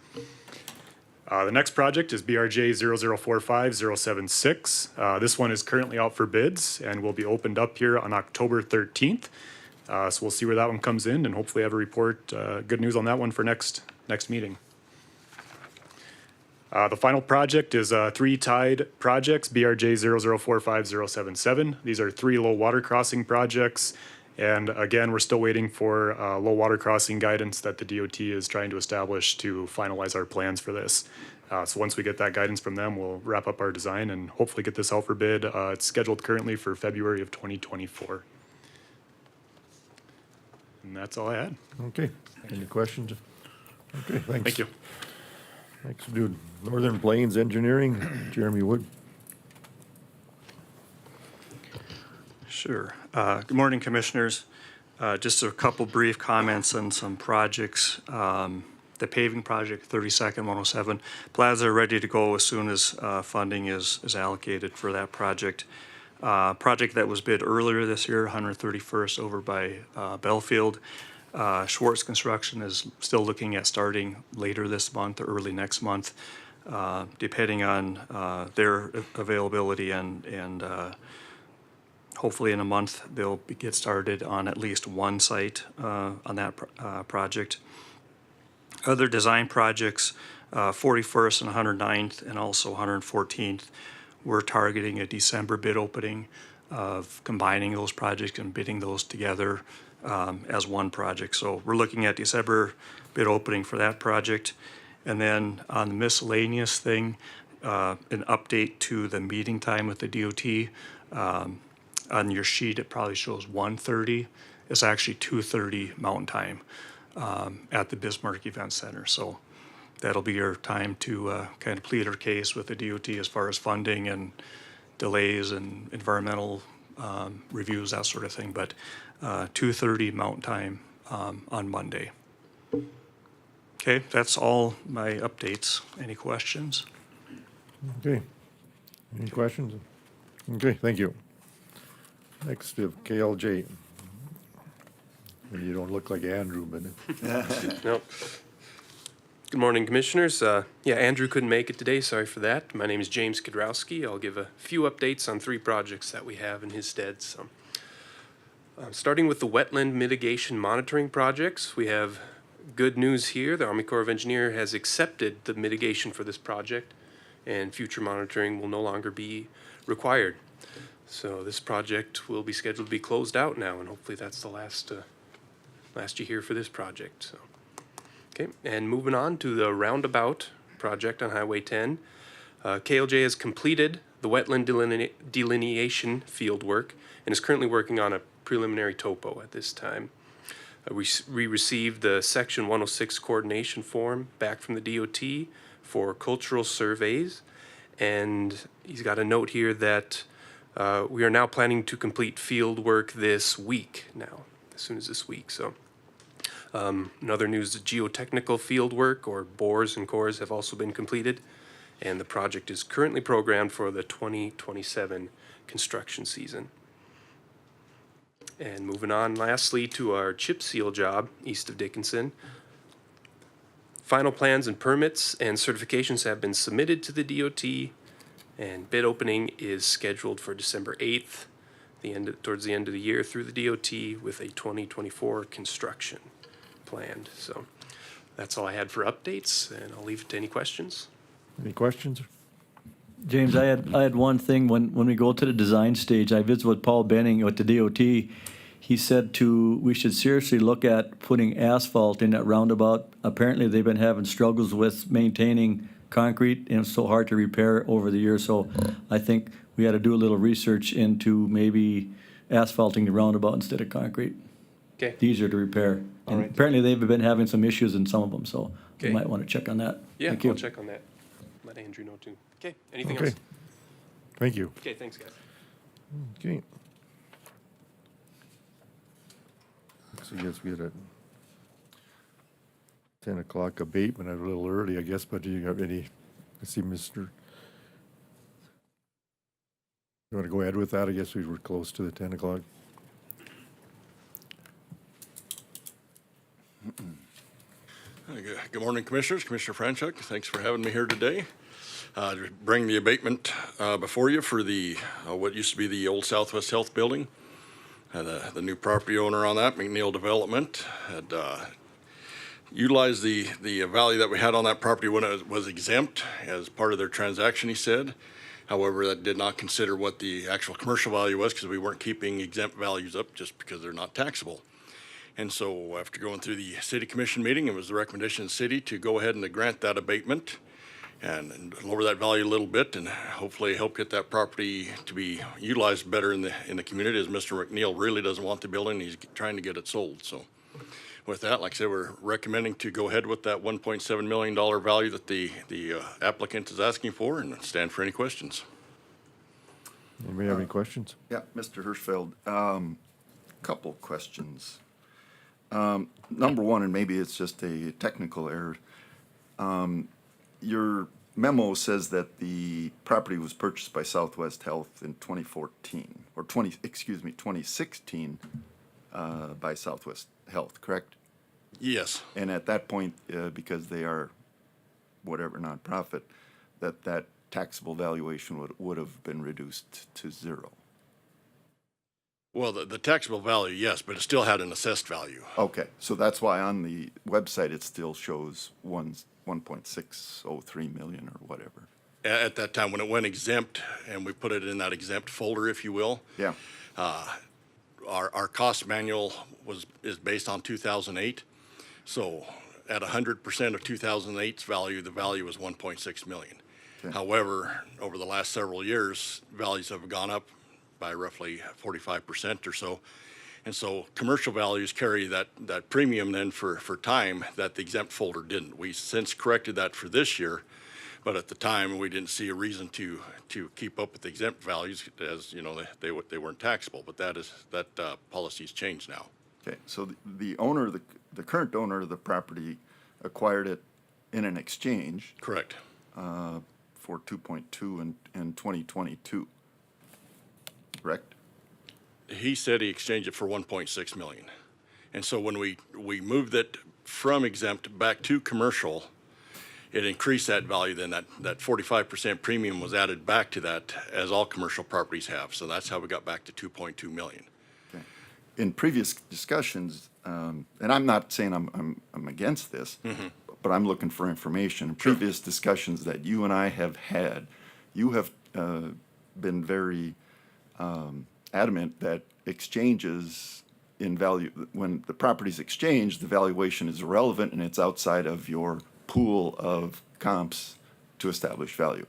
The next project is BRJ 0045076. This one is currently out for bids and will be opened up here on October 13th. So we'll see where that one comes in and hopefully have a report, good news on that one for next meeting. The final project is three tied projects, BRJ 0045077. These are three low water crossing projects. And again, we're still waiting for low water crossing guidance that the DOT is trying to establish to finalize our plans for this. So once we get that guidance from them, we'll wrap up our design and hopefully get this out for bid. It's scheduled currently for February of 2024. And that's all I had. Okay, any questions? Okay, thanks. Thank you. Next we'll do Northern Plains Engineering, Jeremy Wood. Sure. Good morning, Commissioners. Just a couple brief comments on some projects. The paving project, 32nd 107. Plaza ready to go as soon as funding is allocated for that project. Project that was bid earlier this year, 131st over by Belfield. Schwartz Construction is still looking at starting later this month or early next month, depending on their availability and hopefully in a month they'll get started on at least one site on that project. Other design projects, 41st and 109th and also 114th, we're targeting a December bid opening of combining those projects and bidding those together as one project. So we're looking at December bid opening for that project. And then on the miscellaneous thing, an update to the meeting time with the DOT. On your sheet, it probably shows 1:30. It's actually 2:30 Mountain Time at the Bismarck Event Center. So that'll be your time to kind of plead our case with the DOT as far as funding and delays and environmental reviews, that sort of thing. But 2:30 Mountain Time on Monday. Okay, that's all my updates. Any questions? Okay. Any questions? Okay, thank you. Next, we have KLJ. You don't look like Andrew, but Nope. Good morning, Commissioners. Andrew couldn't make it today. Sorry for that. My name is James Kudrowski. I'll give a few updates on 3 projects that we have in his stead. So, starting with the wetland mitigation monitoring projects, we have good news here. The Army Corps of Engineers has accepted the mitigation for this project, and future monitoring will no longer be required. So this project will be scheduled to be closed out now, and hopefully that's the last you hear for this project. So, okay, and moving on to the roundabout project on Highway 10. KLJ has completed the wetland delineation field work and is currently working on a preliminary topo at this time. We received the Section 106 coordination form back from the DOT for cultural surveys, and he's got a note here that we are now planning to complete field work this week now, as soon as this week. So in other news, the geotechnical field work, or bores and cores, have also been completed, and the project is currently programmed for the 2027 construction season. And moving on lastly to our chip seal job east of Dickinson. Final plans and permits and certifications have been submitted to the DOT, and bid opening is scheduled for December 8th, towards the end of the year through the DOT, with a 2024 construction planned. So that's all I had for updates, and I'll leave it to any questions. any questions? James, I had one thing. When we go to the design stage, I visited with Paul Benning with the DOT. He said we should seriously look at putting asphalt in that roundabout. Apparently, they've been having struggles with maintaining concrete, and it's so hard to repair over the years. So I think we had to do a little research into maybe asphalting the roundabout instead of concrete. Okay. It's easier to repair. All And right. apparently, they've been having some issues in some of them, so Okay. you might want to check on that. Yeah, Thank you. I'll check on that. Let Andrew know too. Okay, anything Okay. else? Thank you. Okay, thanks, guys. Okay. So I guess we had a 10 o'clock abatement, a little early, I guess, but do you have any, I see Mr. You want to go ahead with that? I guess we were close to the 10 o'clock. Good morning, Commissioners. Commissioner Franchuk, thanks for having me here today. To bring the abatement before you for the what used to be the old Southwest Health Building. The new property owner on that, McNeil Development, had utilized the value that we had on that property when it was exempt as part of their transaction, he said. However, that did not consider what the actual commercial value was, because we weren't keeping exempt values up just because they're not taxable. And so after going through the city commission meeting, it was the recommendation of the city to go ahead and to grant that abatement and lower that value a little bit, and hopefully help get that property to be utilized better in the community, as Mr. McNeil really doesn't want the building. He's trying to get it sold. So with that, like I said, we're recommending to go ahead with that $1.7 million value that the applicant is asking for, and stand for any questions. Anybody have any questions? Yeah, Mr. Hirschfeld, couple questions. Number one, and maybe it's just a technical error, your memo says that the property was purchased by Southwest Health in 2014, or 2016, by Southwest Health, correct? Yes, And at that point, because they are whatever nonprofit, that taxable valuation would have been reduced to zero. well, the taxable value, yes, but it still had an assessed value. Okay, so that's why on the website it still shows 1.603 million or whatever. At that time, when it went exempt, and we put it in that exempt folder, if you will, Yeah, our cost manual is based on 2008. So at 100% of 2008's value, the value was 1.6 million. Okay. However, over the last several years, values have gone up by roughly 45% or so. And so commercial values carry that premium then for time that the exempt folder didn't. We since corrected that for this year, but at the time, we didn't see a reason to keep up with the exempt values, as, you know, they weren't taxable, but that policy's changed now. okay, so the owner, the current owner of the property acquired it in an exchange Correct. for 2.2 in 2022, correct? He said he exchanged it for 1.6 million. And so when we moved it from exempt back to commercial, it increased that value. Then that 45% premium was added back to that, as all commercial properties have. So that's how we got back to 2.2 million. Okay. In previous discussions, and I'm not saying I'm against this, but I'm looking for information. In previous discussions that you and I have had, you have been very adamant that exchanges in value, when the property's exchanged, the valuation is irrelevant and it's outside of your pool of comps to establish value.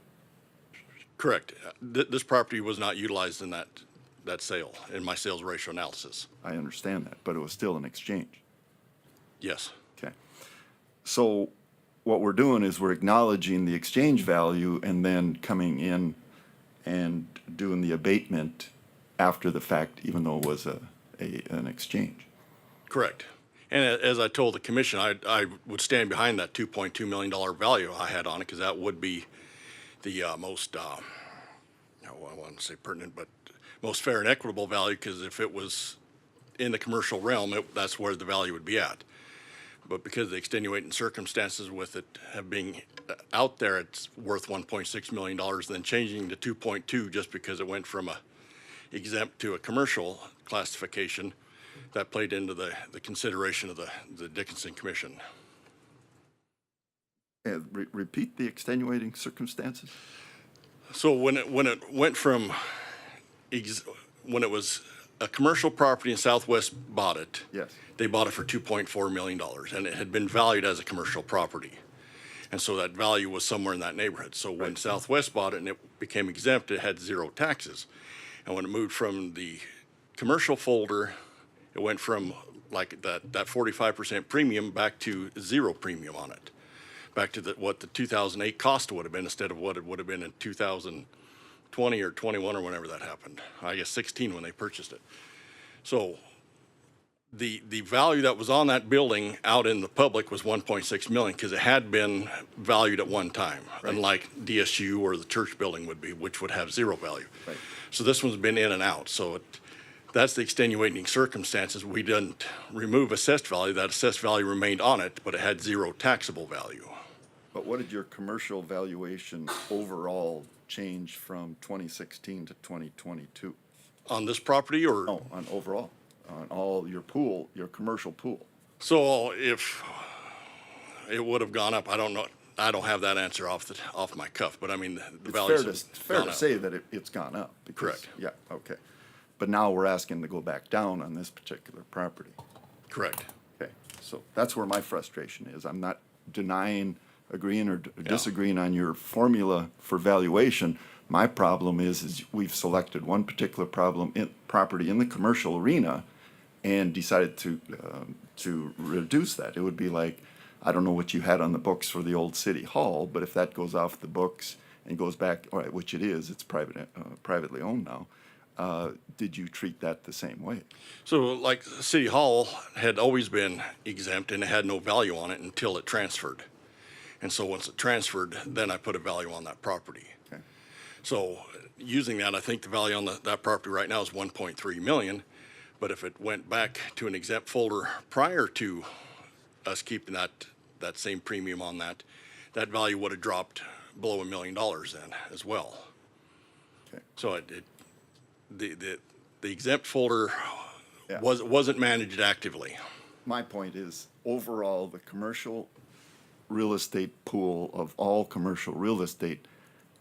Correct. This property was not utilized in that sale, in my sales ratio analysis. I understand that, but it was still an exchange. Yes. Okay. So what we're doing is we're acknowledging the exchange value and then coming in and doing the abatement after the fact, even though it was an exchange. Correct. And as I told the commission, I would stand behind that $2.2 million value I had on it, because that would be the most, I want to say pertinent, but most fair and equitable value, because if it was in the commercial realm, that's where the value would be at. But because of the extenuating circumstances with it being out there, it's worth $1.6 million, then changing to 2.2 just because it went from a exempt to a commercial classification, that played into the consideration of the Dickinson Commission. Repeat the extenuating circumstances? So when it went from, when it was a commercial property and Southwest bought it, Yes. they bought it for $2.4 million, and it had been valued as a commercial property. And so that value was somewhere in that neighborhood. So when Southwest bought it and it became exempt, it had zero taxes. And when it moved from the commercial folder, it went from like that 45% premium back to zero premium on it, back to what the 2008 cost would have been instead of what it would have been in 2020 or 21 or whenever that happened. I guess 16 when they purchased it. So the value that was on that building out in the public was 1.6 million, because it had been valued at one time, unlike DSU or the church building would be, which would have zero value. Right. So this one's been in and out. So that's the extenuating circumstances. We didn't remove assessed value. That assessed value remained on it, but it had zero taxable value. But what did your commercial valuation overall change from 2016 to 2022? On this property, or? No, on overall, on all your pool, your commercial pool. So if it would have gone up, I don't know. I don't have that answer off my cuff, but I mean, the values It's have fair gone to up. say that it's gone up. Because, Correct. Yeah, okay. But now we're asking to go back down on this particular property. Correct. Okay, so that's where my frustration is. I'm not denying, agreeing or disagreeing on your formula for valuation. My problem is we've selected one particular property in the commercial arena and decided to reduce that. It would be like, I don't know what you had on the books for the old city hall, but if that goes off the books and goes back, all right, which it is, it's privately owned now. did you treat that the same way? So like City Hall had always been exempt and it had no value on it until it transferred. And so once it transferred, then I put a value on that property. Okay. So using that, I think the value on that property right now is 1.3 million. But if it went back to an exempt folder prior to us keeping that same premium on that value would have dropped below $1 million then as well. Okay. So the exempt folder Yeah. wasn't managed actively. My point is, overall, the commercial real estate pool of all commercial real estate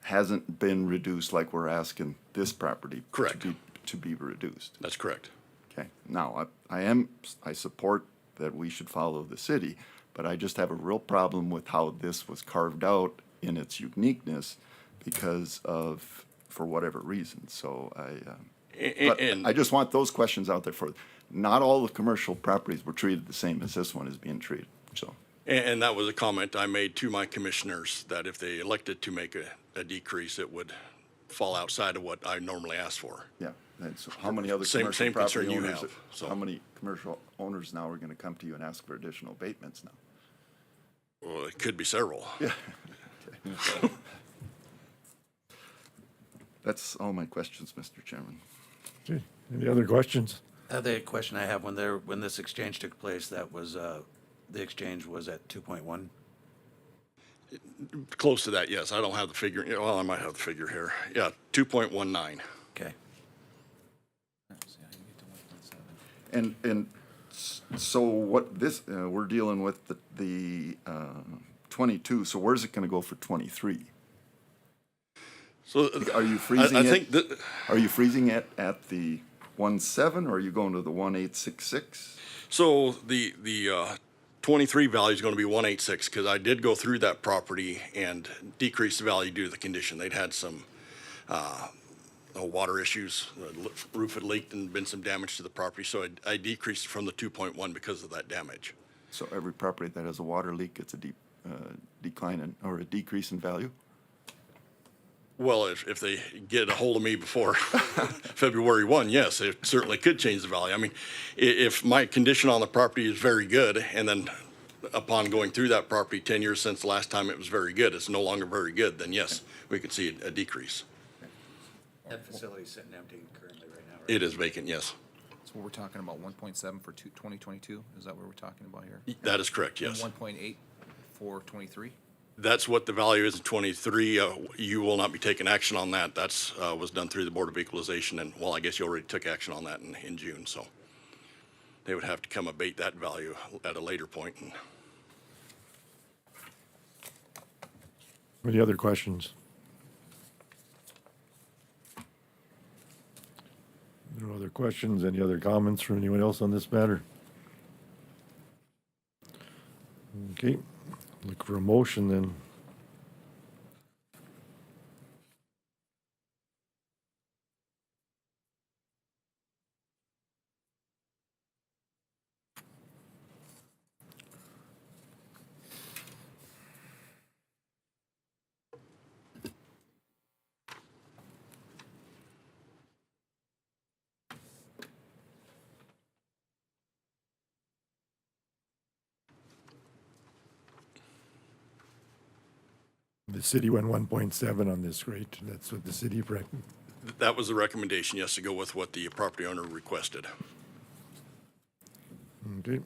hasn't been reduced like we're asking this property Correct. to be reduced. That's correct. Okay, now, I support that we should follow the city, but I just have a real problem with how this was carved out in its uniqueness because of, for whatever reason, so but And I just want those questions out there for, not all the commercial properties were treated the same as this one is being treated, so. And that was a comment I made to my commissioners, that if they elected to make a decrease, it would fall outside of what I normally ask for. Yeah, and so how many other Same commercial property concern you owners, have, so. how many commercial owners now are gonna come to you and ask for additional abatements now? Well, it could be several. Yeah. That's all my questions, Mr. Chairman. Okay, any other questions? The question I have, when this exchange took place, that was, the exchange was at 2.1? Close to that, yes. I don't have the figure. Well, I might have the figure here. Yeah, 2.19. Okay. And so what this, we're dealing with the 22, so where's it gonna go for 23? So Are you freezing I it? think that, Are you freezing it at the 1.7 or are you going to the 1.866? so the 23 value is going to be 186 because I did go through that property and decrease the value due to the condition. They'd had some water issues. The roof had leaked and been some damage to the property, so I decreased it from the 2.1 because of that damage. So every property that has a water leak gets a decline in, or a decrease in value? Well, if they get a hold of me before February 1, yes, it certainly could change the value. I mean, if my condition on the property is very good, and then upon going through that property 10 years since the last time it was very good, it's no longer very good, then yes, we could see a decrease. That facility's sitting empty currently right now, right? It is vacant, yes. So we're talking about 1.7 for 2022, is that what we're talking about here? That is correct, yes. And 1.8 for 23? That's what the value is in 23. You will not be taking action on that. That's was done through the Board of Equalization, and well, I guess you already took action on that in June, so they would have to come abate that value at a later point. And Any other questions? No other questions? Any other comments from anyone else on this matter? Okay, look for a motion then. The city went 1.7 on this rate. That's what the city that was the recommendation, yes, to go with what the property owner requested. Okay.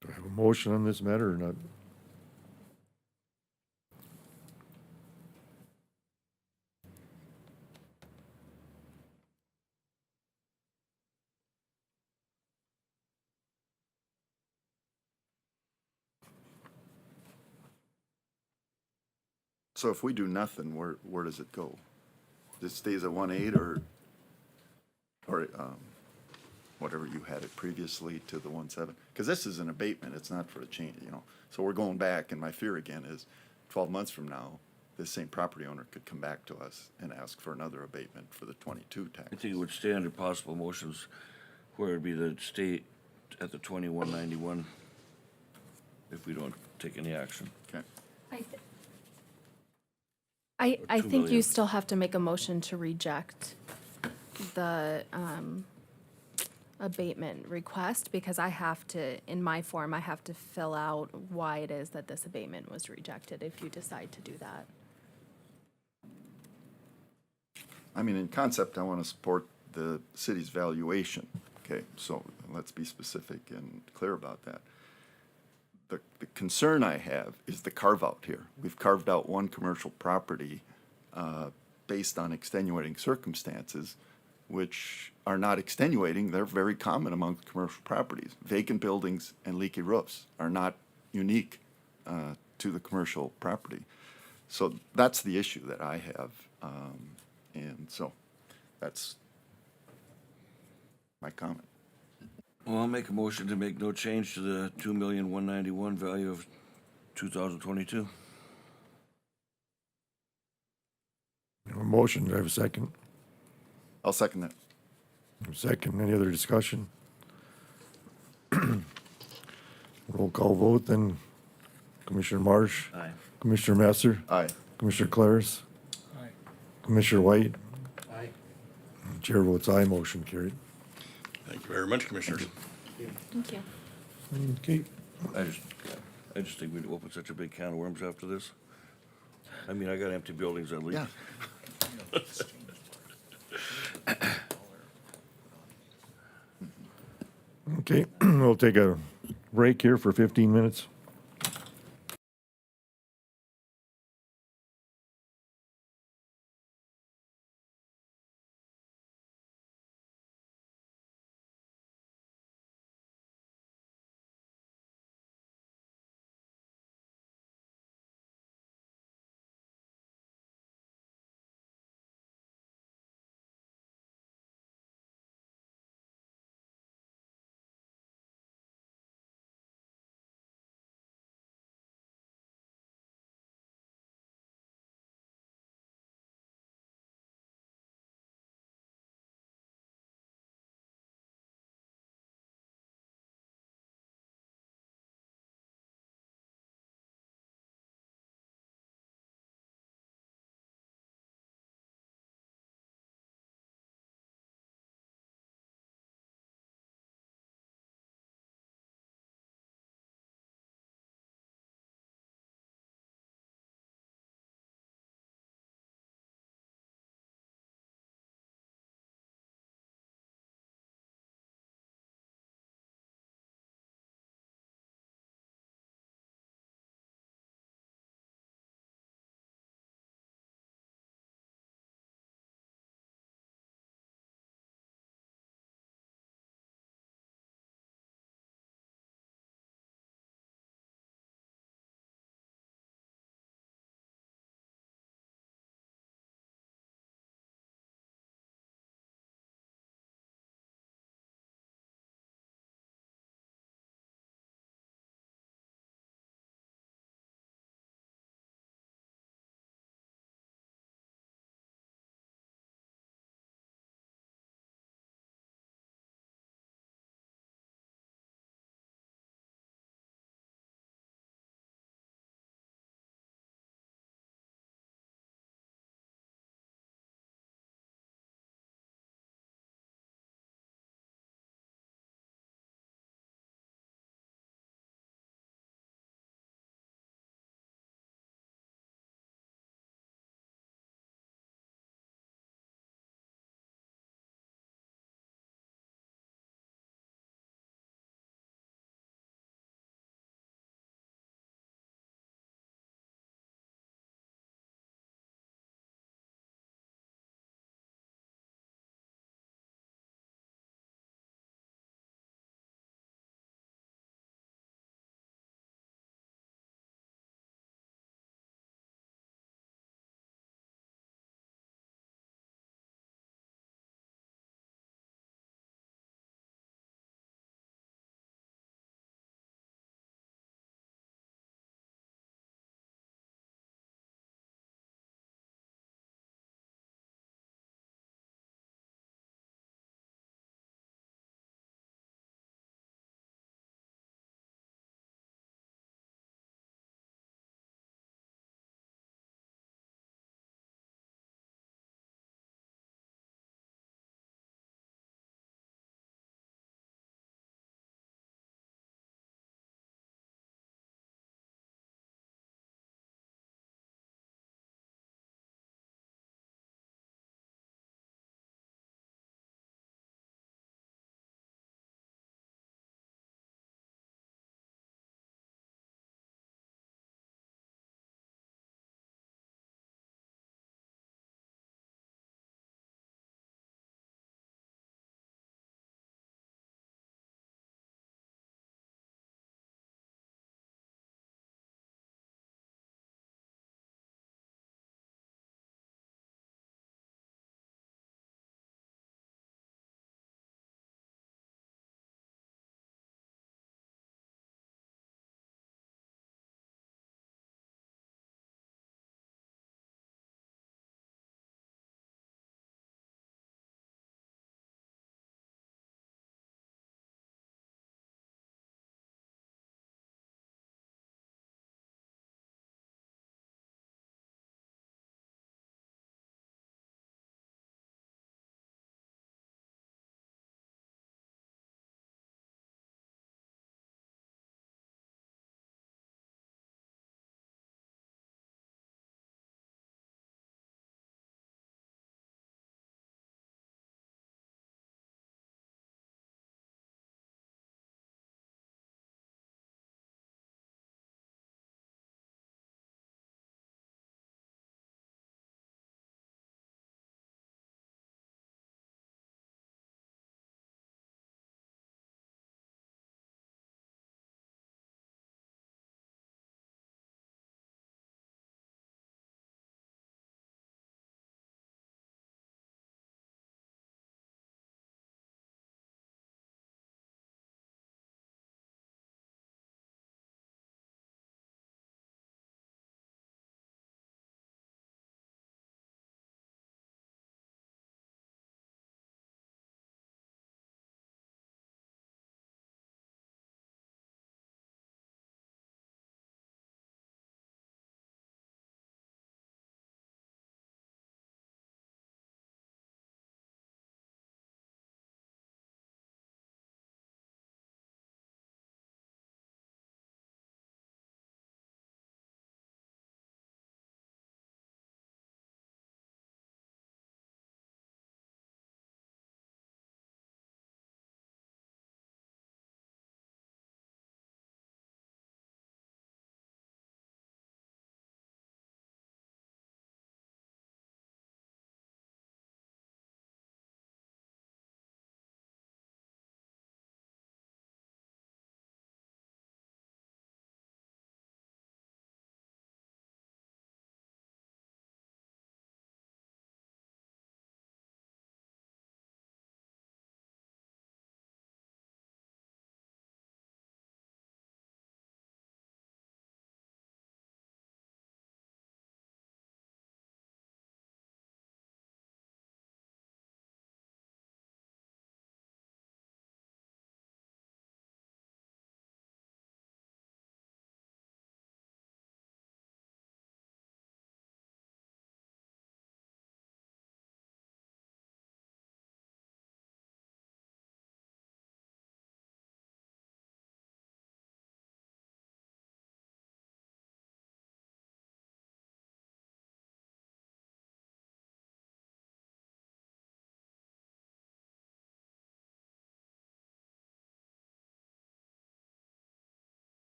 Do I have a motion on this matter or not? So if we do nothing, where does it go? It stays at 1.8 or whatever you had it previously to the 1.7? Because this is an abatement, it's not for a change, you know. So we're going back, and my fear again is 12 months from now, this same property owner could come back to us and ask for another abatement for the 22 tax. I think it would stay under possible motions where it'd be the state at the 2191 if we don't take any action. Okay. I 2 think you million. still have to make a motion to reject the abatement request, because I have to, in my form, I have to fill out why it is that this abatement was rejected, if you decide to do that. I mean, in concept, I want to support the city's valuation. Okay, so let's be specific and clear about that. The concern I have is the carve-out here. We've carved out one commercial property based on extenuating circumstances, which are not extenuating. They're very common among commercial properties. Vacant buildings and leaky roofs are not unique to the commercial property. So that's the issue that I have. And so that's my comment. Well, I'll make a motion to make no change to the 2,191,000 value of 2022. A motion, do I have a second? I'll second that. Second, any other discussion? Roll call vote then. Commissioner Marsh? Aye. Commissioner Messer? Aye. Commissioner Claris? Aye. Commissioner White? Aye. Chair votes aye, motion carried. Thank you very much, Commissioners. Thank you. Okay. I just think we'd open such a big can of worms after this. I mean, I got empty buildings that leak. Yeah. Okay, we'll take a break here for 15 minutes.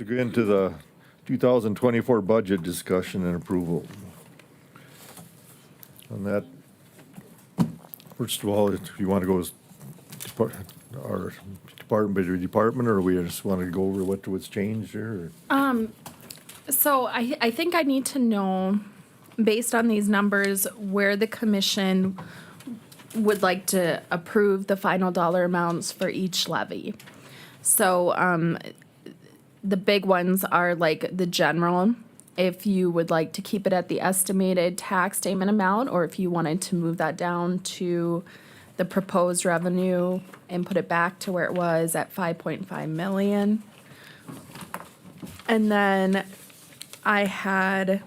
To go into the 2024 budget discussion and approval. On that, first of all, if you want to go as department by department, or we just want to go over what's changed here? So I think I need to know, based on these numbers, where the commission would like to approve the final dollar amounts for each levy. So the big ones are like the general, if you would like to keep it at the estimated tax statement amount, or if you wanted to move that down to the proposed revenue and put it back to where it was at 5.5 million. And then I had,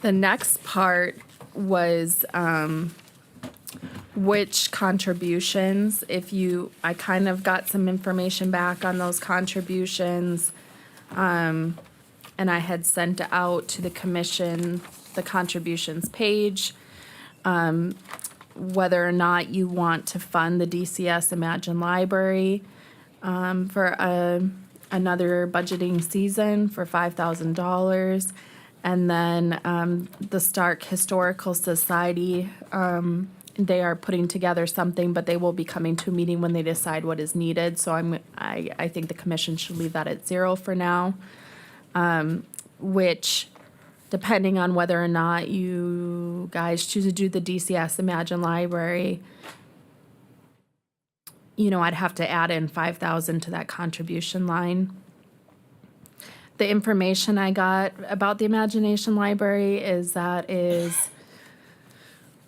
the next part was which contributions, I kind of got some information back on those contributions. And I had sent out to the commission the contributions page, whether or not you want to fund the DCS Imagine Library for another budgeting season for $5,000. And then the Stark Historical Society, they are putting together something, but they will be coming to a meeting when they decide what is needed. So I think the commission should leave that at 0 for now. Which, depending on whether or not you guys choose to do the DCS Imagine Library, I'd have to add in 5,000 to that contribution line. The information I got about the Imagination Library is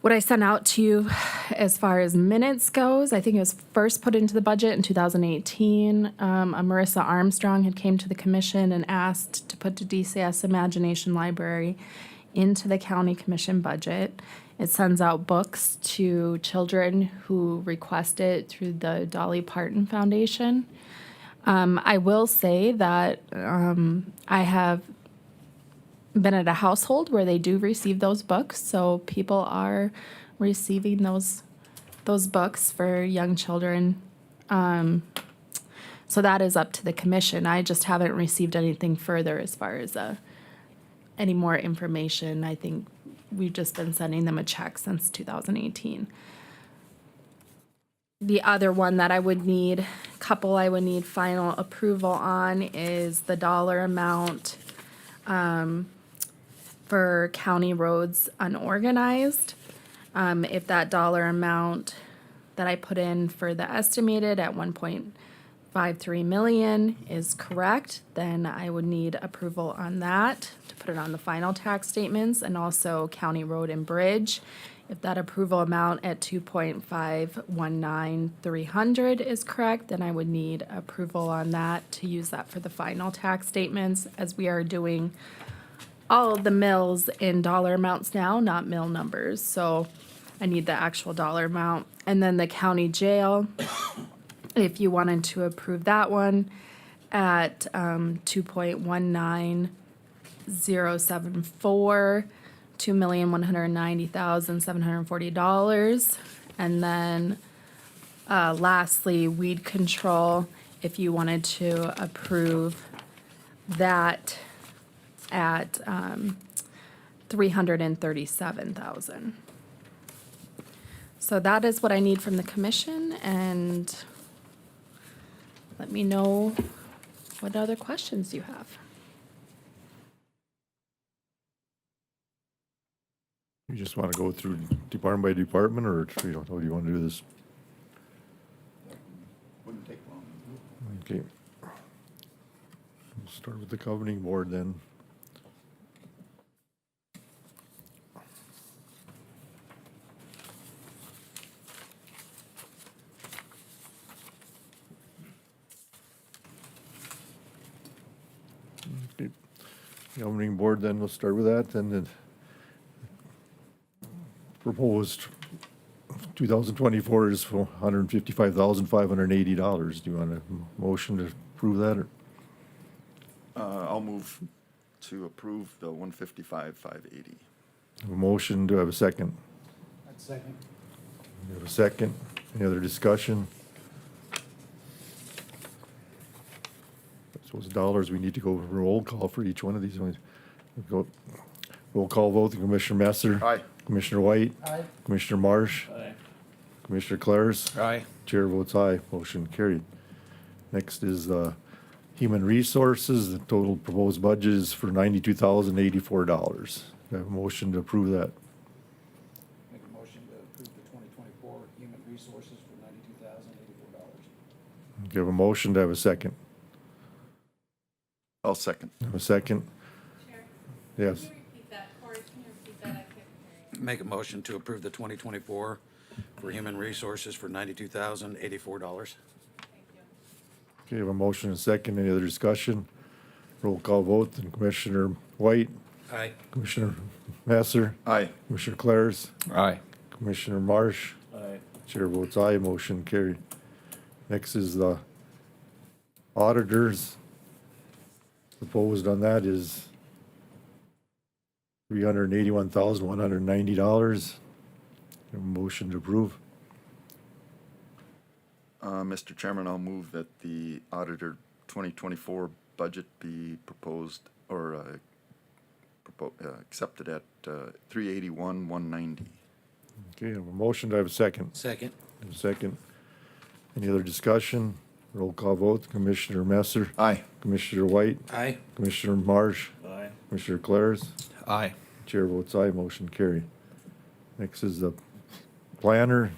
what I sent out to you as far as minutes goes. I think it was first put into the budget in 2018. Marissa Armstrong had came to the commission and asked to put the DCS Imagination Library into the county commission budget. It sends out books to children who request it through the Dolly Parton Foundation. I will say that I have been at a household where they do receive those books, so people are receiving those books for young children. So that is up to the commission. I just haven't received anything further as far as any more information. I think we've just been sending them a check since 2018. The other one that I would need final approval on is the dollar amount for county roads unorganized. If that dollar amount that I put in for the estimated at 1.53 million is correct, then I would need approval on that to put it on the final tax statements, and also county road and bridge. If that approval amount at 2.519300 is correct, then I would need approval on that to use that for the final tax statements, as we are doing all of the mills in dollar amounts now, not mill numbers. So I need the actual dollar amount. And then the county jail, if you wanted to approve that one at 2.19074, $2,190,740. And then lastly, weed control, if you wanted to approve that at 337,000. So that is what I need from the commission, and let me know what other questions you have. You just want to go through department by department, or how do you want to do this? Wouldn't take long. Okay. We'll start with the governing board then. Okay. Governing board, then we'll start with that, and then proposed 2024 is for $155,580. Do you want a motion to approve that, or? I'll move to approve the 155,580. A motion, do I have a second? Second. We have a second. Any other discussion? Those dollars, we need to go roll call for each one of these. We go roll call vote, Commissioner Messer. Aye. Commissioner White. Aye. Commissioner Marsh. Commissioner Claris. Aye. Chair votes aye, motion carried. Next is, Human Resources. The total proposed budget is for $92,084. I have a motion to approve that. Make a motion to approve the 2024 human resources for $92,084. Do you have a motion to have a second? I'll second. Have a second? Yes. Can you repeat that, Corey? Can you repeat that? I couldn't hear you. Make a motion to approve the 2024 for human resources for $92,084. Okay, have a motion and a second. Any other discussion? Roll call vote, then Commissioner White, Aye. Commissioner Masser, Aye. Commissioner Claris, Aye. Commissioner Marsh. Aye. Chair votes aye, motion carried. Next is the auditors. Proposed on that is $381,190. Motion to approve. Mr. Chairman, I'll move that the auditor 2024 budget be proposed or accepted at 381,190. Okay, I have a motion. Do I have a second? Second. Have a second. Any other discussion? Roll call vote. Commissioner Messer. Aye. Commissioner White. Aye. Commissioner Marsh. Aye. Commissioner Claris. Aye. Chair votes aye, motion carried. Next is the planner.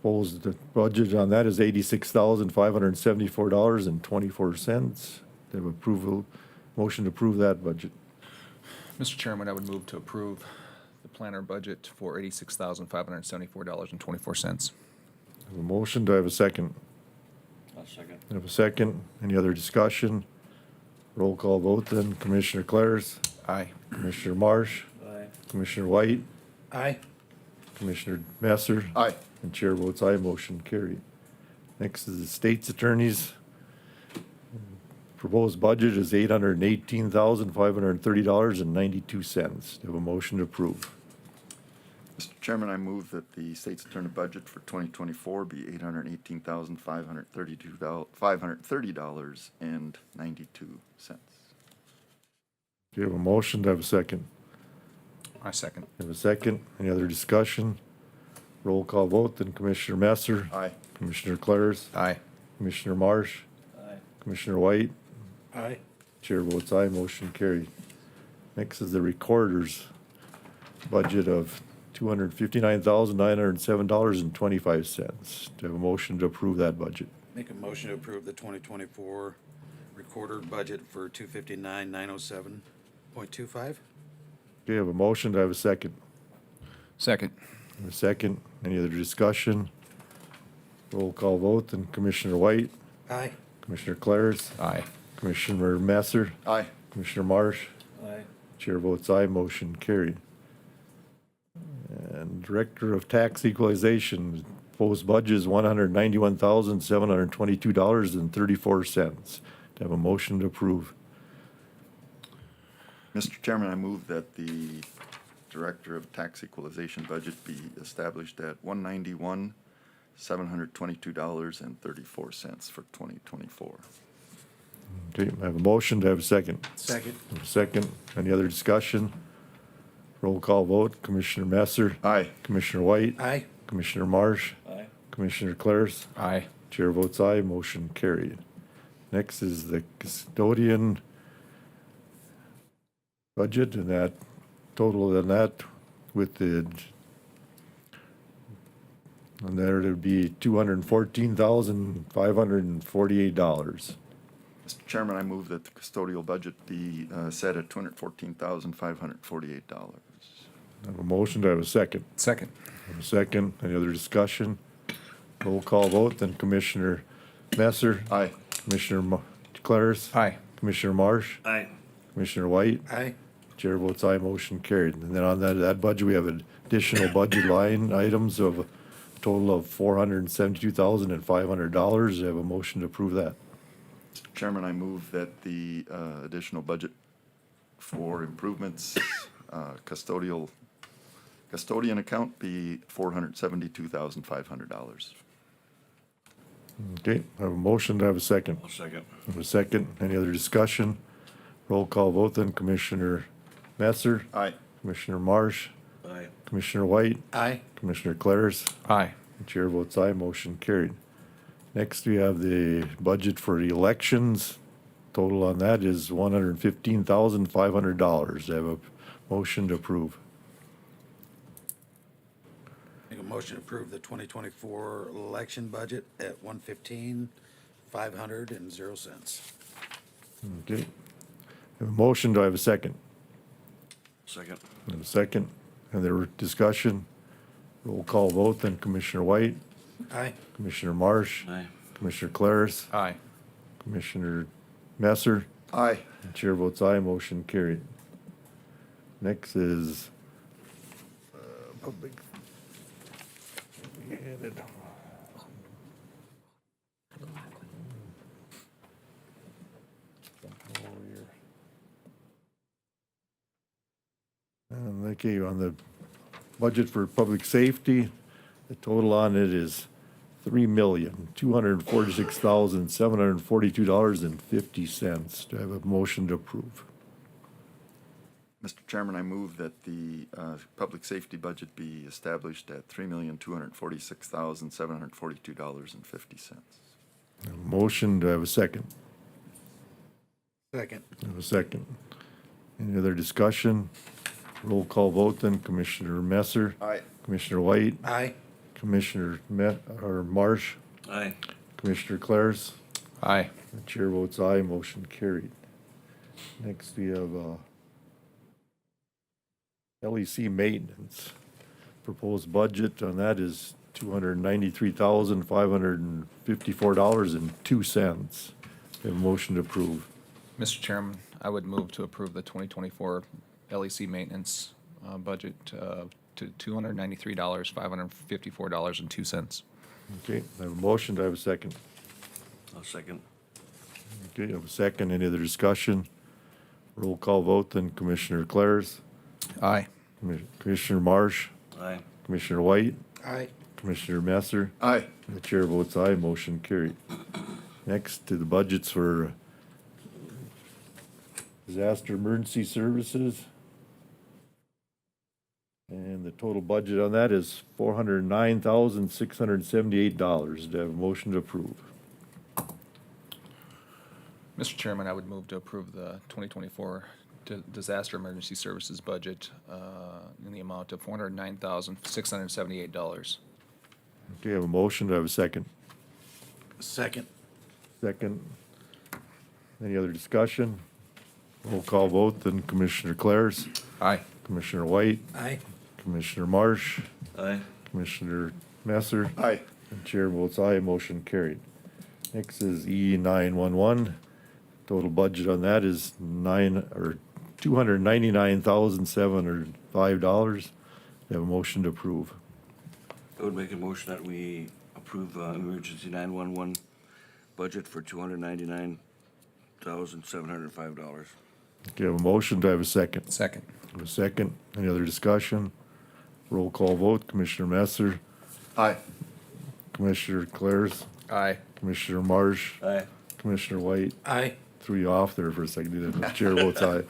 Proposed the budget on that is $86,574.24. They have approval, motion to approve that budget. Mr. Chairman, I would move to approve the planner budget for $86,574.24. Have a motion, do I have a second? I'll second. I have a second. Any other discussion? Roll call vote then. Commissioner Claris, Aye. Commissioner Marsh, Aye. Commissioner White, Aye. Commissioner Messer. Aye. And chair votes aye, motion carried. Next is the state's attorneys. Proposed budget is $818,530.92. Do I have a motion to approve? Mr. Chairman, I move that the state's attorney budget for 2024 be $818,530.92. Do you have a motion? Do I have a second? I second. Have a second. Any other discussion? Roll call vote, then Commissioner Messer. Aye. Commissioner Claris. Aye. Commissioner Marsh. Aye. Commissioner White. Aye. Chair votes aye, motion carried. Next is the recorder's budget of $259,907.25. Do you have a motion to approve that budget? Make a motion to approve the 2024 recorder budget for $259,907.25. Okay, I have a motion. Do I have a second? Second. I have a second. Any other discussion? Roll call vote, then Commissioner White, Aye. Commissioner Claris, Aye. Commissioner Messer, Aye. Commissioner Marsh. Aye. Chair votes aye, motion carried. And Director of Tax Equalization, proposed budget is $191,722.34. To have a motion to approve. Mr. Chairman, I move that the Director of Tax Equalization budget be established at $191,722.34 for 2024. Okay, I have a motion. To have a second? Second. I have a second. Any other discussion? Roll call vote. Commissioner Messer. Aye. Commissioner White. Aye. Commissioner Marsh. Aye. Commissioner Claris. Aye. Chair votes aye, motion carried. Next is the custodian budget, and that total than that with the, and there would be $214,548. Mr. Chairman, I move that the custodial budget be set at $214,548. I have a motion, do I have a second? Second. I have a second, any other discussion? Roll call vote, then Commissioner Messer. Aye. Commissioner Claris. Aye. Commissioner Marsh. Aye. Commissioner White. Aye. Chair votes aye, motion carried. And then on that budget, we have additional budget line items of a total of $472,500. I have a motion to approve that. Mr. Chairman, I move that the additional budget for improvements custodian account be $472,500. Okay, I have a motion, do I have a second? I'll second. I have a second, any other discussion? Roll call vote then, Commissioner Messer, Aye. Commissioner Marsh, Aye. Commissioner White, Aye. Commissioner Claris. Aye. The chair votes aye, motion carried. Next, we have the budget for the elections. Total on that is $115,500. I have a motion to approve. Make a motion to approve the 2024 election budget at 115,500.00. Okay. I have a motion, do I have a second? Second. I have a second. And there were discussion. Roll call vote then, Commissioner White, Aye. Commissioner Marsh, Aye. Commissioner Claris, Aye. Commissioner Messer. Aye. The chair votes aye, motion carried. Next is public. we had it. And okay, on the budget for public safety, the total on it is $3,246,742.50. Do I have a motion to approve? Mr. Chairman, I move that the public safety budget be established at $3,246,742.50. I have a motion, do I have a second? Second. I have a second. Any other discussion? Roll call vote then, Commissioner Messer, Aye. Commissioner White, Aye. Commissioner Marsh, Aye. Commissioner Claris. Aye. The chair votes aye, motion carried. Next, we have LEC maintenance. Proposed budget on that is $293,554.02. We have a motion to approve. Mr. Chairman, I would move to approve the 2024 LEC maintenance budget to $293,554.02. Okay, I have a motion, do I have a second? I'll second. Okay, I have a second, any other discussion? Roll call vote then, Commissioner Claris, Aye. Commissioner Marsh, Aye. Commissioner White, Aye. Commissioner Messer. Aye. The chair votes aye, motion carried. Next to the budgets for disaster emergency services. And the total budget on that is $409,678. Do I have a motion to approve? Mr. Chairman, I would move to approve the 2024 disaster emergency services budget in the amount of $409,678. Okay, I have a motion. Do I have a second? Second. Second. Any other discussion? Roll call vote, then Commissioner Claris, Aye. Commissioner White, Aye. Commissioner Marsh, Aye. Commissioner Messer. Aye. And chair votes aye, motion carried. Next is E911. Total budget on that is $299,705. We have a motion to approve. I would make a motion that we approve emergency 911 budget for $299,705. Okay, I have a motion. Do I have a second? Second. I have a second. Any other discussion? Roll call vote. Commissioner Messer, Aye. Commissioner Claris, Aye. Commissioner Marsh, Aye. Commissioner White. Aye. Threw you off there for a second. The chair votes aye.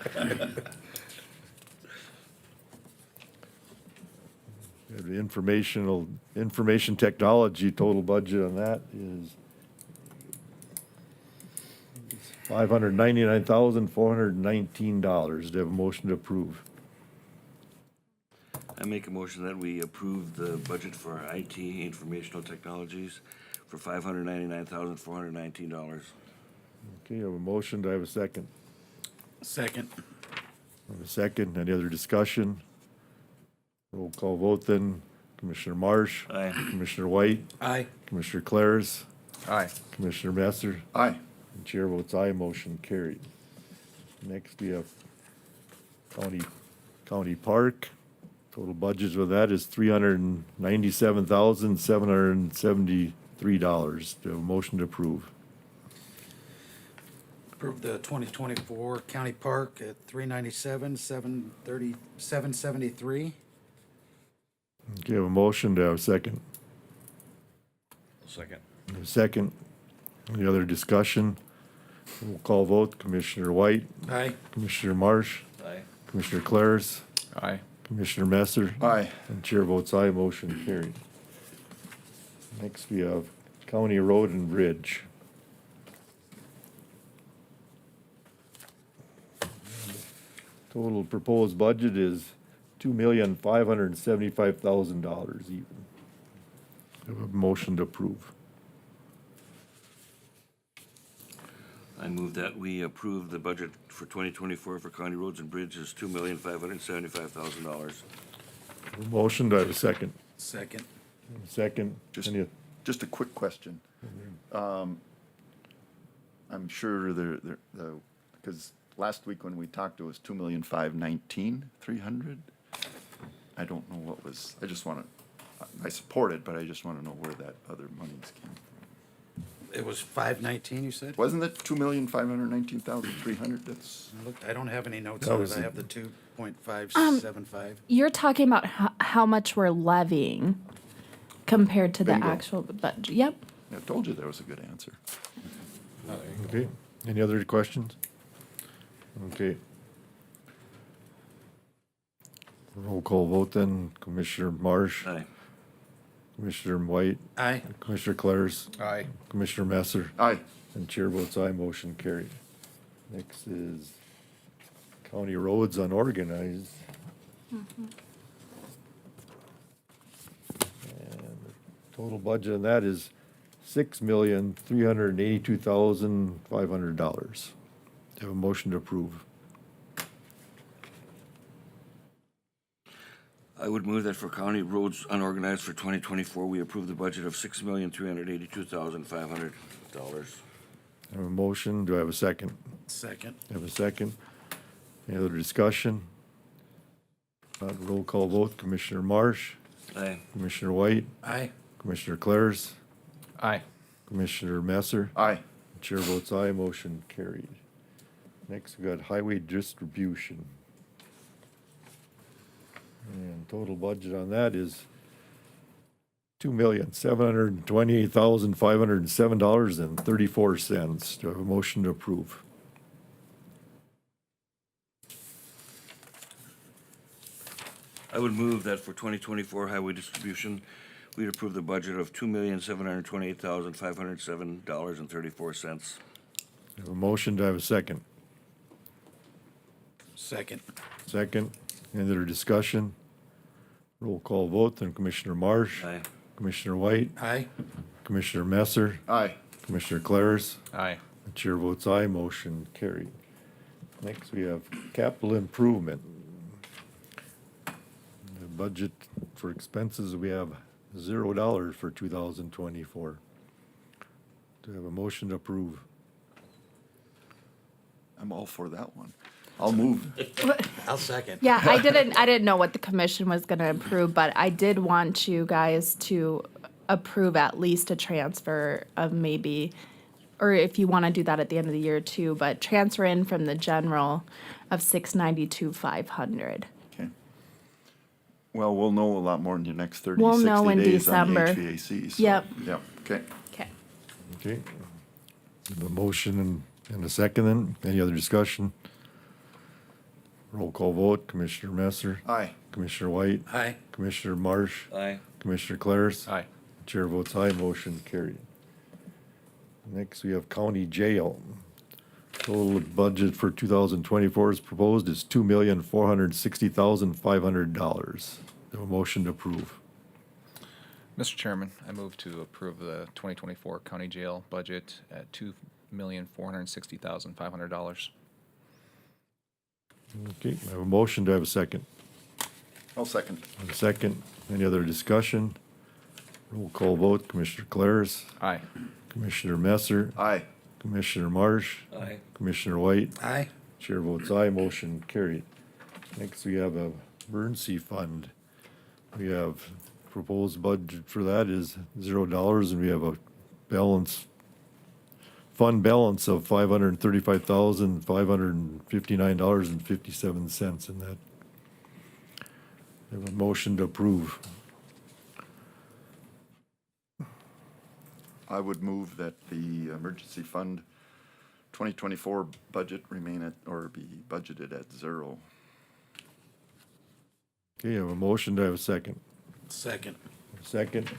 The information technology total budget on that is $599,419. Do I have a motion to approve? I make a motion that we approve the budget for IT, informational technologies, for $599,419. Okay, I have a motion. Do I have a second? Second. I have a second. Any other discussion? Roll call vote then. Commissioner Marsh, Aye. Commissioner White, Aye. Commissioner Claris, Aye. Commissioner Messer. Aye. And chair votes aye, motion carried. Next, we have county park. Total budget with that is $397,773. Do I have a motion to approve? Approve the 2024 county park at 397, 773. Okay, I have a motion. Do I have a second? Second. Second. Any other discussion? Roll call vote. Commissioner White, Aye. Commissioner Marsh, Aye. Commissioner Claris, Aye. Commissioner Messer. Aye. And chair votes aye, motion carried. Next, we have County Road and Bridge. Total proposed budget is $2,575,000 even. Have a motion to approve. I move that we approve the budget for 2024 for county roads and bridges, $2,575,000. Motion, do I have a second? Second. Second. Just, Any- just a quick question. I'm sure because last week when we talked, it was 2,519,300. I don't know what was, I just want to, I support it, but I just want to know where that other monies came from. It was 519, you said? Wasn't it 2,519,300? That's, Look, I don't have any notes That on it. was I the- have the 2.575. You're talking about how much we're levying compared to the Bingo. actual budget. Yep. I told you there was a good answer. Okay, any other questions? Okay. Roll call vote then. Commissioner Marsh, Aye. Commissioner White, Aye. Commissioner Claris, Aye. Commissioner Messer, Aye. and chair votes aye, motion carried. Next is county roads unorganized. And the total budget on that is $6,382,500. Have a motion to approve. I would move that for county roads unorganized for 2024, we approve the budget of $6,382,500. Have a motion, do I have a second? Second. Have a second. Any other discussion? Not roll call vote, Commissioner Marsh, Aye. Commissioner White, Aye. Commissioner Claris, Aye. Commissioner Messer. Aye. Chair votes aye, motion carried. Next, we got highway distribution. And total budget on that is $2,728,507.34. Do I have a motion to approve? I would move that for 2024 highway distribution, we'd approve the budget of $2,728,507.34. I have a motion, do I have a second? Second. Second. Any other discussion? Roll call vote, then Commissioner Marsh, Aye. Commissioner White, Aye. Commissioner Messer, Aye. Commissioner Claris. Aye. The chair votes aye, motion carried. Next, we have capital improvement. The budget for expenses, we have $0 for 2024. Do I have a motion to approve? I'm all for that one. I'll move. I'll second. Yeah, I didn't know what the commission was gonna approve, but I did want you guys to approve at least a transfer of maybe, or if you wanna do that at the end of the year too, but transfer in from the general of $692,500. Okay. Well, we'll know a lot more in the next 30, We'll 60 know in days on the December. HVAC. So, Yep. Yep, okay. Okay. Okay. The motion and a second then. Any other discussion? Roll call vote. Commissioner Messer, Aye. Commissioner White, Aye. Commissioner Marsh, Aye. Commissioner Claris. Aye. Chair votes aye, motion carried. Next, we have county jail. Total budget for 2024 is proposed is $2,460,500. Have a motion to approve. Mr. Chairman, I move to approve the 2024 county jail budget at $2,460,500. Okay, I have a motion. Do I have a second? I'll second. I have a second. Any other discussion? Roll call vote. Commissioner Claris, Aye. Commissioner Messer, Aye. Commissioner Marsh, Aye. Commissioner White. Aye. Chair votes aye, motion carried. Next, we have a emergency fund. We have proposed budget for that is $0, and we have a fund balance of $535,559.57 in that. We have a motion to approve. I would move that the emergency fund 2024 budget remain at, or be budgeted at 0. Okay, I have a motion, do I have a second? Second. Second.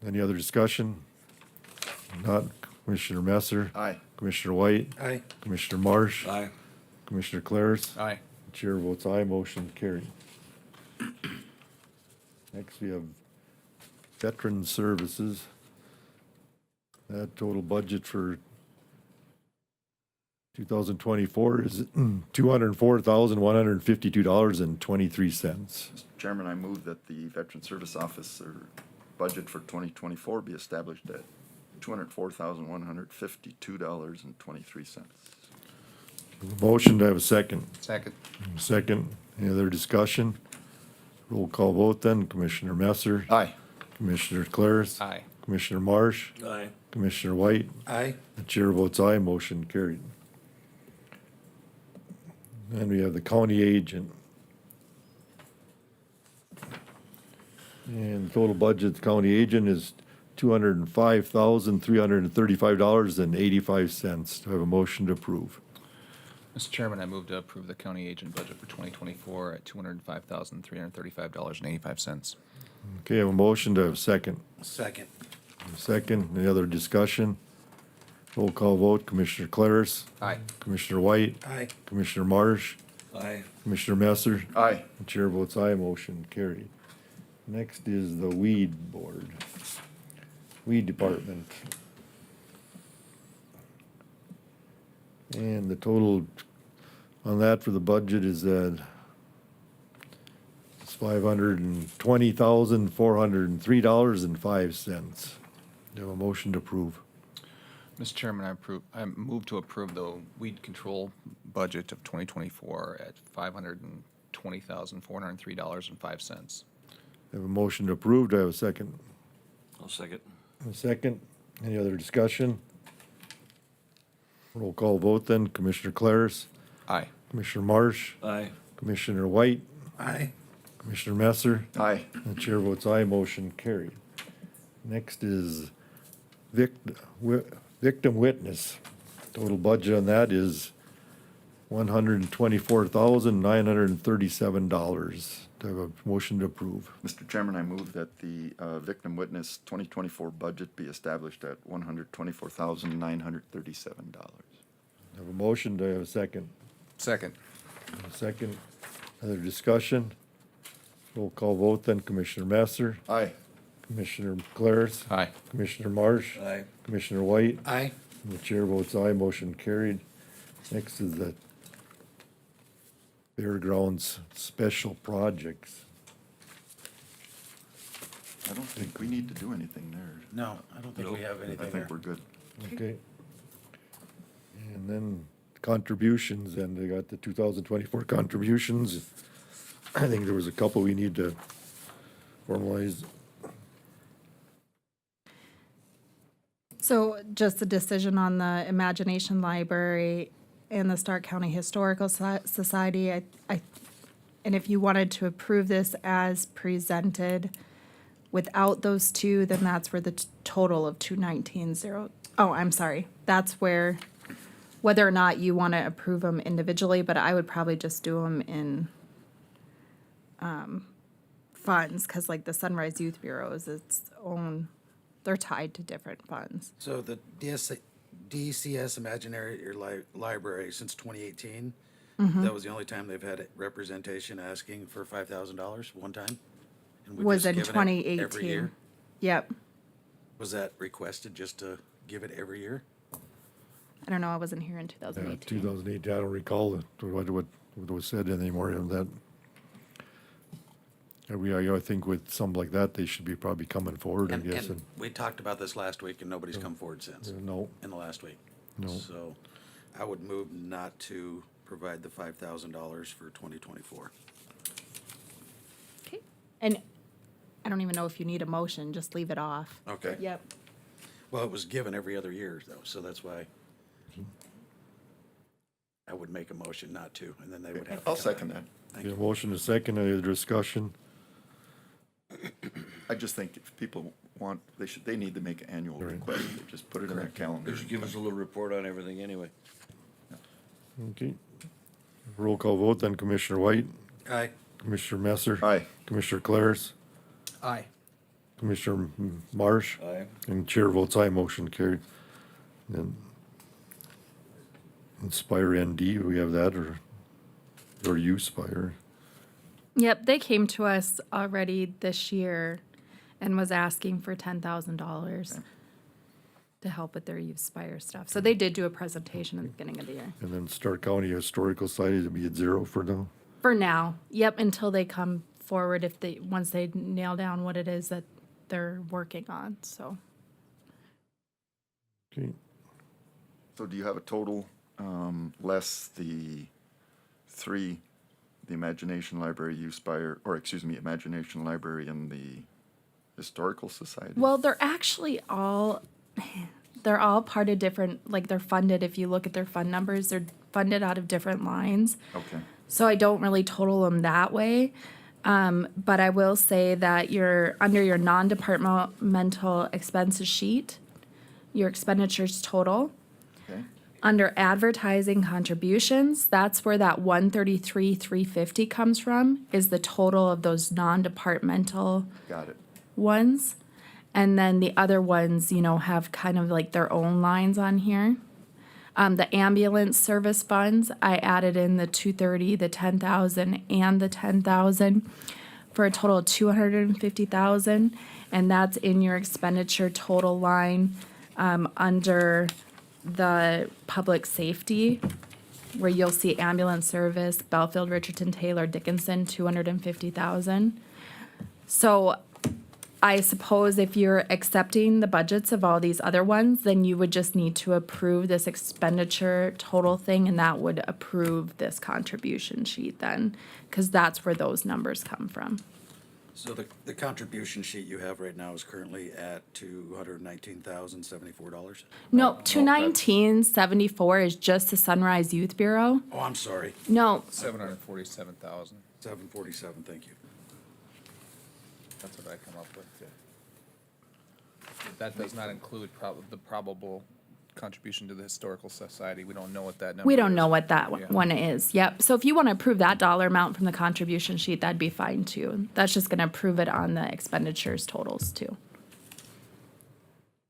Any other discussion? Not. Commissioner Messer? Aye. Commissioner White? Aye. Commissioner Marsh? Aye. Commissioner Claris? Aye. Chair votes aye, motion carried. Next, we have Veteran Services. That total budget for 2024 is $204,152.23. Mr. Chairman, I move that the Veteran Service Officer budget for 2024 be established at $204,152.23. Motion, do I have a second? Second. Second, any other discussion? Roll call vote then, Commissioner Messer, Aye. Commissioner Claris, Aye. Commissioner Marsh, Aye. Commissioner White. Aye. The chair votes aye, motion carried. Then we have the county agent. And total budget, the county agent is $205,335.85. Do I have a motion to approve? Mr. Chairman, I move to approve the county agent budget for 2024 at $205,335.85. Okay, I have a motion to have a second. Second. Second, any other discussion? Roll call vote, Commissioner Claris, Aye. Commissioner White, Aye. Commissioner Marsh, Aye. Commissioner Messer. Aye. The chair votes aye, motion carried. Next is the weed board, weed department. And the total on that for the budget is it's $520,403.05. Do you have a motion to approve? Mr. Chairman, I move to approve the weed control budget of 2024 at $520,403.05. I have a motion to approve. Do I have a second? I'll second. A second. Any other discussion? Roll call vote then. Commissioner Claris, Aye. Commissioner Marsh, Aye. Commissioner White, Aye. Commissioner Messer. Aye. The chair votes aye, motion carried. Next is victim witness. Total budget on that is $124,937. Do I have a motion to approve? Mr. Chairman, I move that the victim witness 2024 budget be established at $124,937. I have a motion. Do I have a second? Second. A second. Other discussion? Roll call vote then. Commissioner Messer, Aye. Commissioner Claris, Aye. Commissioner Marsh, Aye. Commissioner White. Aye. And the chair votes aye, motion carried. Next is the Fairgrounds Special Projects. I don't think we need to do anything there. No, I don't think we have I anything there. think we're good. Okay. And then contributions, and they got the 2024 contributions. I think there was a couple we need to formalize. So just the decision on the Imagination Library and the Stark County Historical Society, and if you wanted to approve this as presented without those two, then that's where the total of 219,000. Oh, I'm sorry. That's where, whether or not you want to approve them individually, but I would probably just do them in funds, because like the Sunrise Youth Bureau is its own, they're tied to different funds. So the DCS Imaginary Library since 2018, that was the only time they've had representation asking for $5,000 one time? And we've Was just in given it every 2018. year? Yep. Was that requested just to give it every year? I don't know, I wasn't here in 2018. 2008, I don't recall what was said anymore on that. I think with something like that, they should be probably coming forward, I guess. And we talked about this last week and nobody's come forward since, No, in the last week. No. So I would move not to provide the $5,000 for 2024. Okay. And I don't even know if you need a motion, just leave it off. Okay. Yep. Well, it was given every other year though, so that's why I would make a motion not to, and then they would have to I'll come second back. that. Thank yeah, you. motion is second, any other discussion? I just think if people want, they need to make an annual request. They just put it in their calendar. They should give us a little report on everything anyway. Okay. Roll call vote then. Commissioner White, Aye. Commissioner Messer. Aye. Commissioner Claris, Aye. Commissioner Marsh. Aye. And chair votes aye, motion carried. Then Inspire ND, we have that, or you, Spire? Yep, they came to us already this year and was asking for $10,000 to help with their Youth Spire stuff. So they did do a presentation at the beginning of the year. And then Stark County Historical Society to be at 0 for now. For now, yep, until they come forward once they nail down what it is that they're working on, so. Okay. So do you have a total, less the three, the Imagination Library, Imagination Library and the Historical Society? Well, they're actually they're all part of different, like they're funded, if you look at their fund numbers, they're funded out of different lines. Okay. So I don't really total them that way. But I will say that under your non-departmental expenses sheet, your expenditures total. Okay. Under advertising contributions, that's where that 133,350 comes from, is the total of those non-departmental Got it. ones. And then the other ones, have kind of like their own lines on here. The ambulance service funds, I added in the 230, the 10,000, and the 10,000 for a total of 250,000. And that's in your expenditure total line under the public safety, where you'll see ambulance service, Belfield, Richardson, Taylor, Dickinson, 250,000. So I suppose if you're accepting the budgets of all these other ones, then you would just need to approve this expenditure total thing, and that would approve this contribution sheet then, because that's where those numbers come from. So the contribution sheet you have right now is currently at $219,074? No, 219.74 is just the Sunrise Youth Bureau. Oh, I'm sorry. No, 747,000. 747, thank you. That's what I come up with. That does not include the probable contribution to the Historical Society. We don't know what that number we don't is. know what that Yeah. one is. Yep. So if you want to approve that dollar amount from the contribution sheet, that'd be fine too. That's just going to approve it on the expenditures totals too.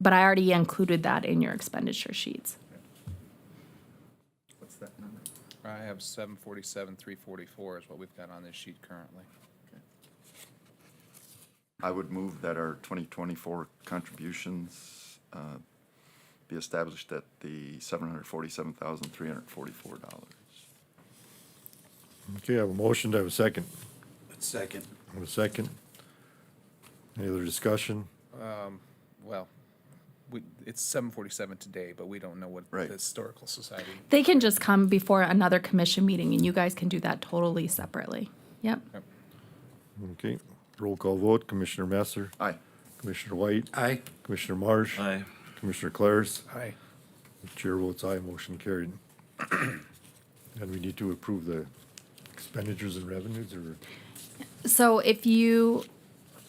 But I already included that in your expenditure sheets. What's that number? I have 747,344 is what we've got on this sheet currently. I would move that our 2024 contributions be established at the $747,344. Okay, I have a motion, do I have a second? Second. I have a second. Any other discussion? Well, it's 747 today, but we don't know what Right. the Historical Society. They can just come before another commission meeting and you guys can do that totally separately. Yep. Okay, roll call vote. Commissioner Messer, Aye. Commissioner White, Aye. Commissioner Marsh. Aye. Commissioner Claris. Aye. Chair votes aye, motion carried. And we need to approve the expenditures and revenues, or? So if you,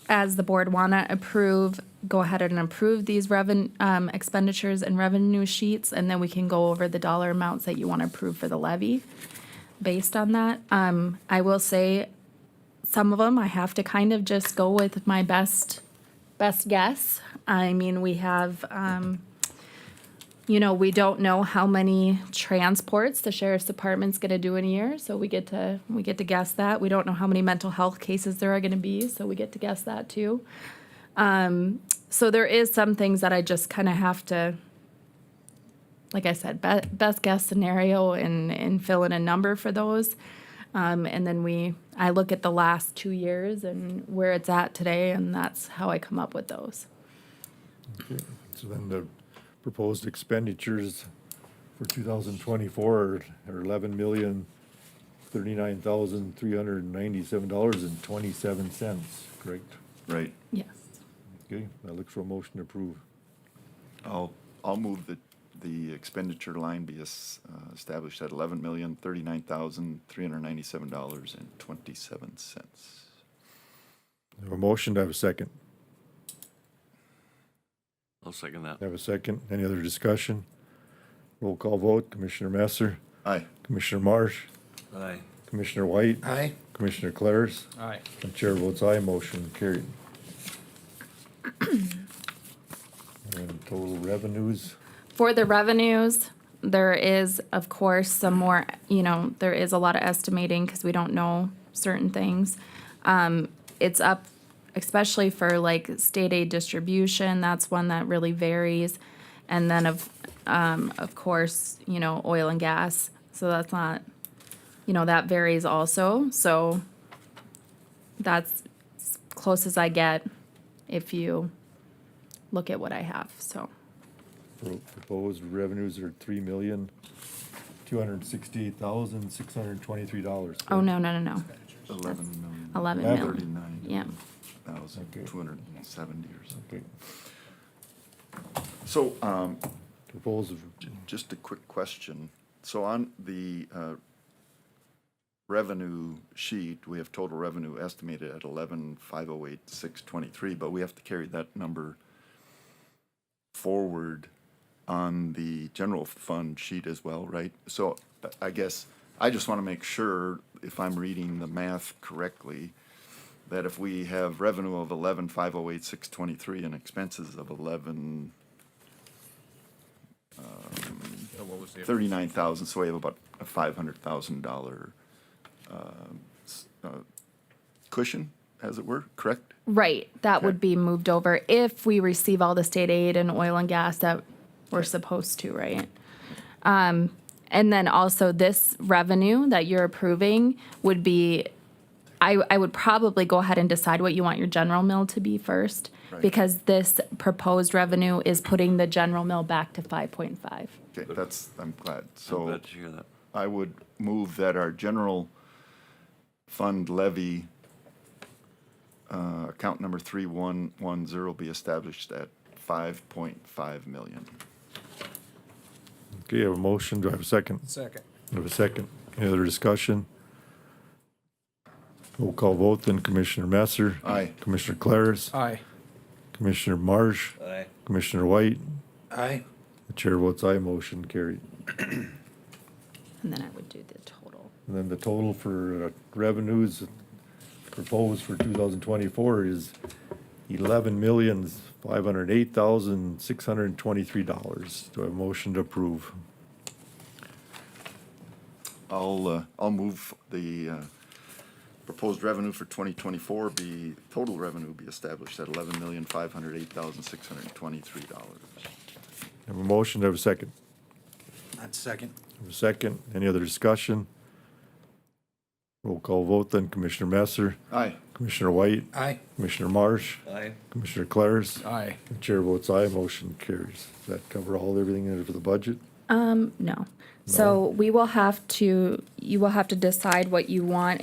as the board, want to approve, go ahead and approve these expenditures and revenue sheets, and then we can go over the dollar amounts that you want to approve for the levy based on that. I will say, some of them I have to kind of just go with my best guess. I mean, we have, we don't know how many transports the sheriff's department's gonna do in a year, so we get to guess that. We don't know how many mental health cases there are gonna be, so we get to guess that too. So there is some things that I just kind of have to, like I said, best guess scenario and fill in a number for those. And then I look at the last 2 years and where it's at today, and that's how I come up with those. Okay, so then the proposed expenditures for 2024 are $11,039,397.27, correct? Right. Yes. Okay, I look for a motion to approve. I'll move that the expenditure line be established at $11,039,397.27. I have a motion, do I have a second? I'll second that. Have a second. Any other discussion? Roll call vote. Commissioner Messer, Aye. Commissioner Marsh, Aye. Commissioner White, Aye. Commissioner Claris, Aye. and chair votes aye, motion carried. And total revenues, For the revenues, there is, of course, some more, there is a lot of estimating because we don't know certain things. It's up, especially for like state aid distribution, that's one that really varies. And then of course, oil and gas, so that's not, that varies also. So that's as close as I get if you look at what I have, so. proposed revenues are $3,268,623. Oh, no. 11,000,000. 11 million. 39. Yeah. 270 or something. Okay. So, Proposed, just a quick question. So on the revenue sheet, we have total revenue estimated at 11,508,623, but we have to carry that number forward on the general fund sheet as well, right? So I guess I just want to make sure if I'm reading the math correctly, that if we have revenue of 11,508,623 and expenses of 39,000, so we have about a $500,000 cushion, as it were, correct? Right, that Okay. would be moved over if we receive all the state aid and oil and gas that we're supposed to, right? And then also this revenue that you're approving would be, I would probably go ahead and decide what you want your general mill to be first. Right. Because this proposed revenue is putting the general mill back to 5.5. Okay, I'm glad. I'm So glad to hear that. I would move that our general fund levy, account number 3110 be established at 5.5 million. okay, I have a motion, do I have a second? Second. I have a second. Any other discussion? Roll call vote, then Commissioner Messer. Aye. Commissioner Claris, Aye. Commissioner Marsh, Aye. Commissioner White, Aye. the chair votes aye, motion carried. And then I would do the total. And then the total for revenues proposed for 2024 is $11,508,623. Do I have a motion to approve? I'll move the proposed revenue for 2024 total revenue be established at $11,508,623. I have a motion, do I have a second? That's second. I have a second. Any other discussion? Roll call vote, then Commissioner Messer, Aye. Commissioner White, Aye. Commissioner Marsh, Aye. Commissioner Claris. Aye. The chair votes aye, motion carries. Does that cover everything in it for the budget? No. So you will have to decide what you want,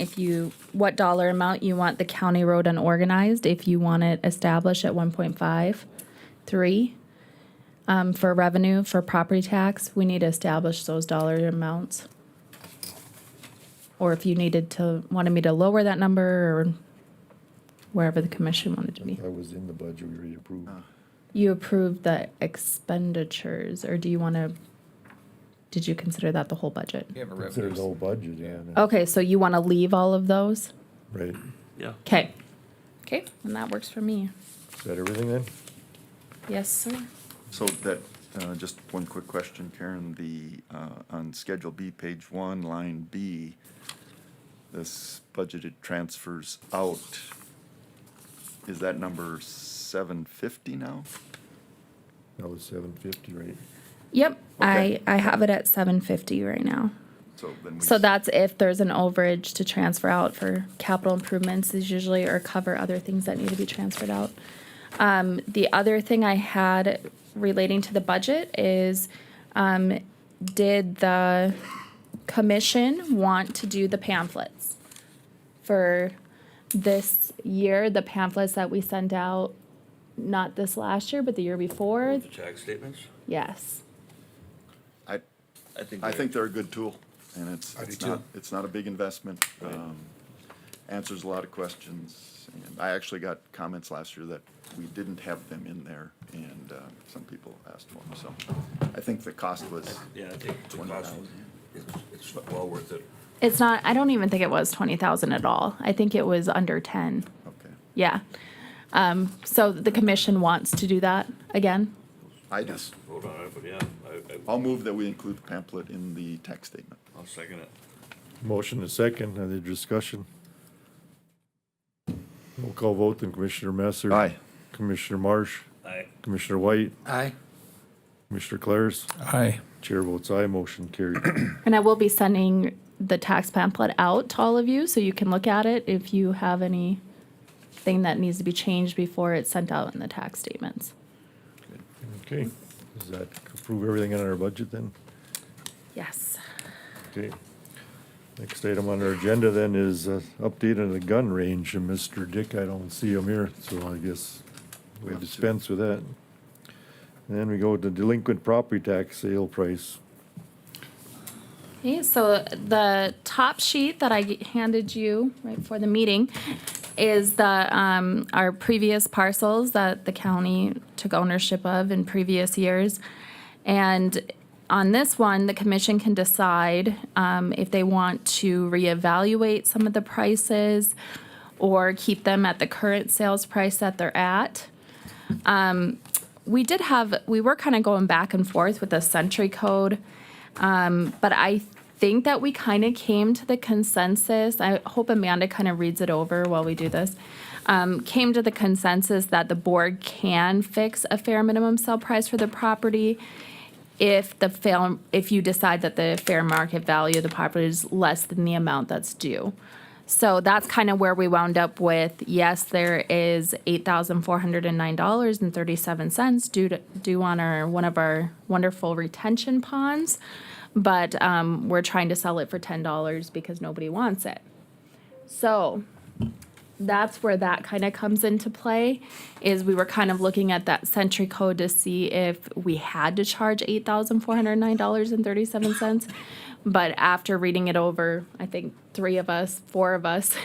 what dollar amount you want the county road unorganized, if you want it established at 1.53. For revenue, for property tax, we need to establish those dollar amounts. Or if you wanted me to lower that number, or wherever the commission wanted to be. That was in the budget we already approved. You approved the expenditures, or did you consider that the whole budget? You have a Consider revenue. the whole budget, yeah. Okay, so you want to leave all of those? Right. Yeah. Okay. Okay, and that works for me. Is that everything then? Yes, sir. So that, just one quick question, Karen, on Schedule B, page 1, line B, this budgeted transfers out, is that number 750 now? That was 750, right? Yep, Okay. I have it at 750 right now. So then we. So that's if there's an overage to transfer out for capital improvements is usually, or cover other things that need to be transferred out. The other thing I had relating to the budget is, did the commission want to do the pamphlets for this year? The pamphlets that we sent out, not this last year, but the year before? The tax statements? Yes. I think they're a good tool, and I do too. it's not a big investment. answers a lot of questions. And I actually got comments last year that we didn't have them in there, and some people asked for them. So I think the cost was Yeah, I think the cost, 20,000. it's well worth it. It's not, I don't even think it was 20,000 at all. I think it was under 10. Okay. Yeah. So the commission wants to do that again? I just, Vote on it, but yeah, I'll move that we include the pamphlet in the tax statement. I'll second it. Motion is second. Any discussion? Roll call vote, then Commissioner Messer. Aye. Commissioner Marsh. Aye. Commissioner White. Aye. Commissioner Claris. Aye. Chair votes aye, motion carried. And I will be sending the tax pamphlet out to all of you so you can look at it if you have anything that needs to be changed before it's sent out in the tax statements. Okay, does that approve everything in our budget then? Yes. Okay. Next item on our agenda then is update on the gun range, and Mr. Dick, I don't see him here, so I guess we dispense with that. Then we go to delinquent property tax sale price. Okay, so the top sheet that I handed you right before the meeting is the, our previous parcels that the county took ownership of in previous years. And on this one, the commission can decide, if they want to reevaluate some of the prices or keep them at the current sales price that they're at. We were kind of going back and forth with the Century Code. But I think that we kind of came to the consensus, I hope Amanda kind of reads it over while we do this, came to the consensus that the board can fix a fair minimum sale price for the property if you decide that the fair market value of the property is less than the amount that's due. So that's kind of where we wound up with, yes, there is $8,409.37 due on one of our wonderful retention ponds, but we're trying to sell it for $10 because nobody wants it. So that's where that kind of comes into play, is we were kind of looking at that Century Code to see if we had to charge $8,409.37. But after reading it over, I think 4 of us,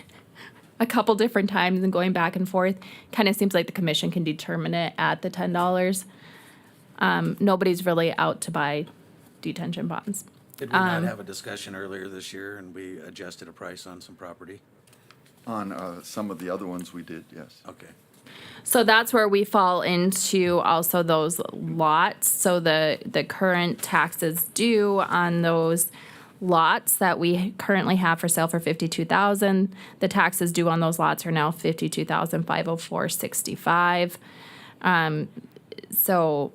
a couple different times and going back and forth, kind of seems like the commission can determine it at the $10. Nobody's really out to buy detention bonds. Did we not have a discussion earlier this year and we adjusted a price on some property? On some of the other ones we did, yes. Okay. So that's where we fall into also those lots. So the current taxes due on those lots that we currently have for sale for $52,000, the taxes due on those lots are now $52,504.65. So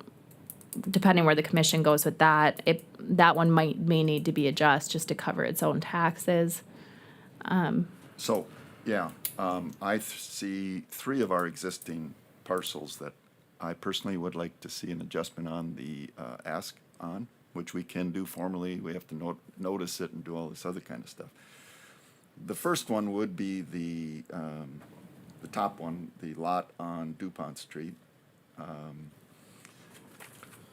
depending where the commission goes with that, that one may need to be adjusted just to cover its own taxes. So, yeah, I see 3 of our existing parcels that I personally would like to see an adjustment on the ask on, which we can do formally. We have to notice it and do all this other kind of stuff. The first one would be the top one, the lot on DuPont Street.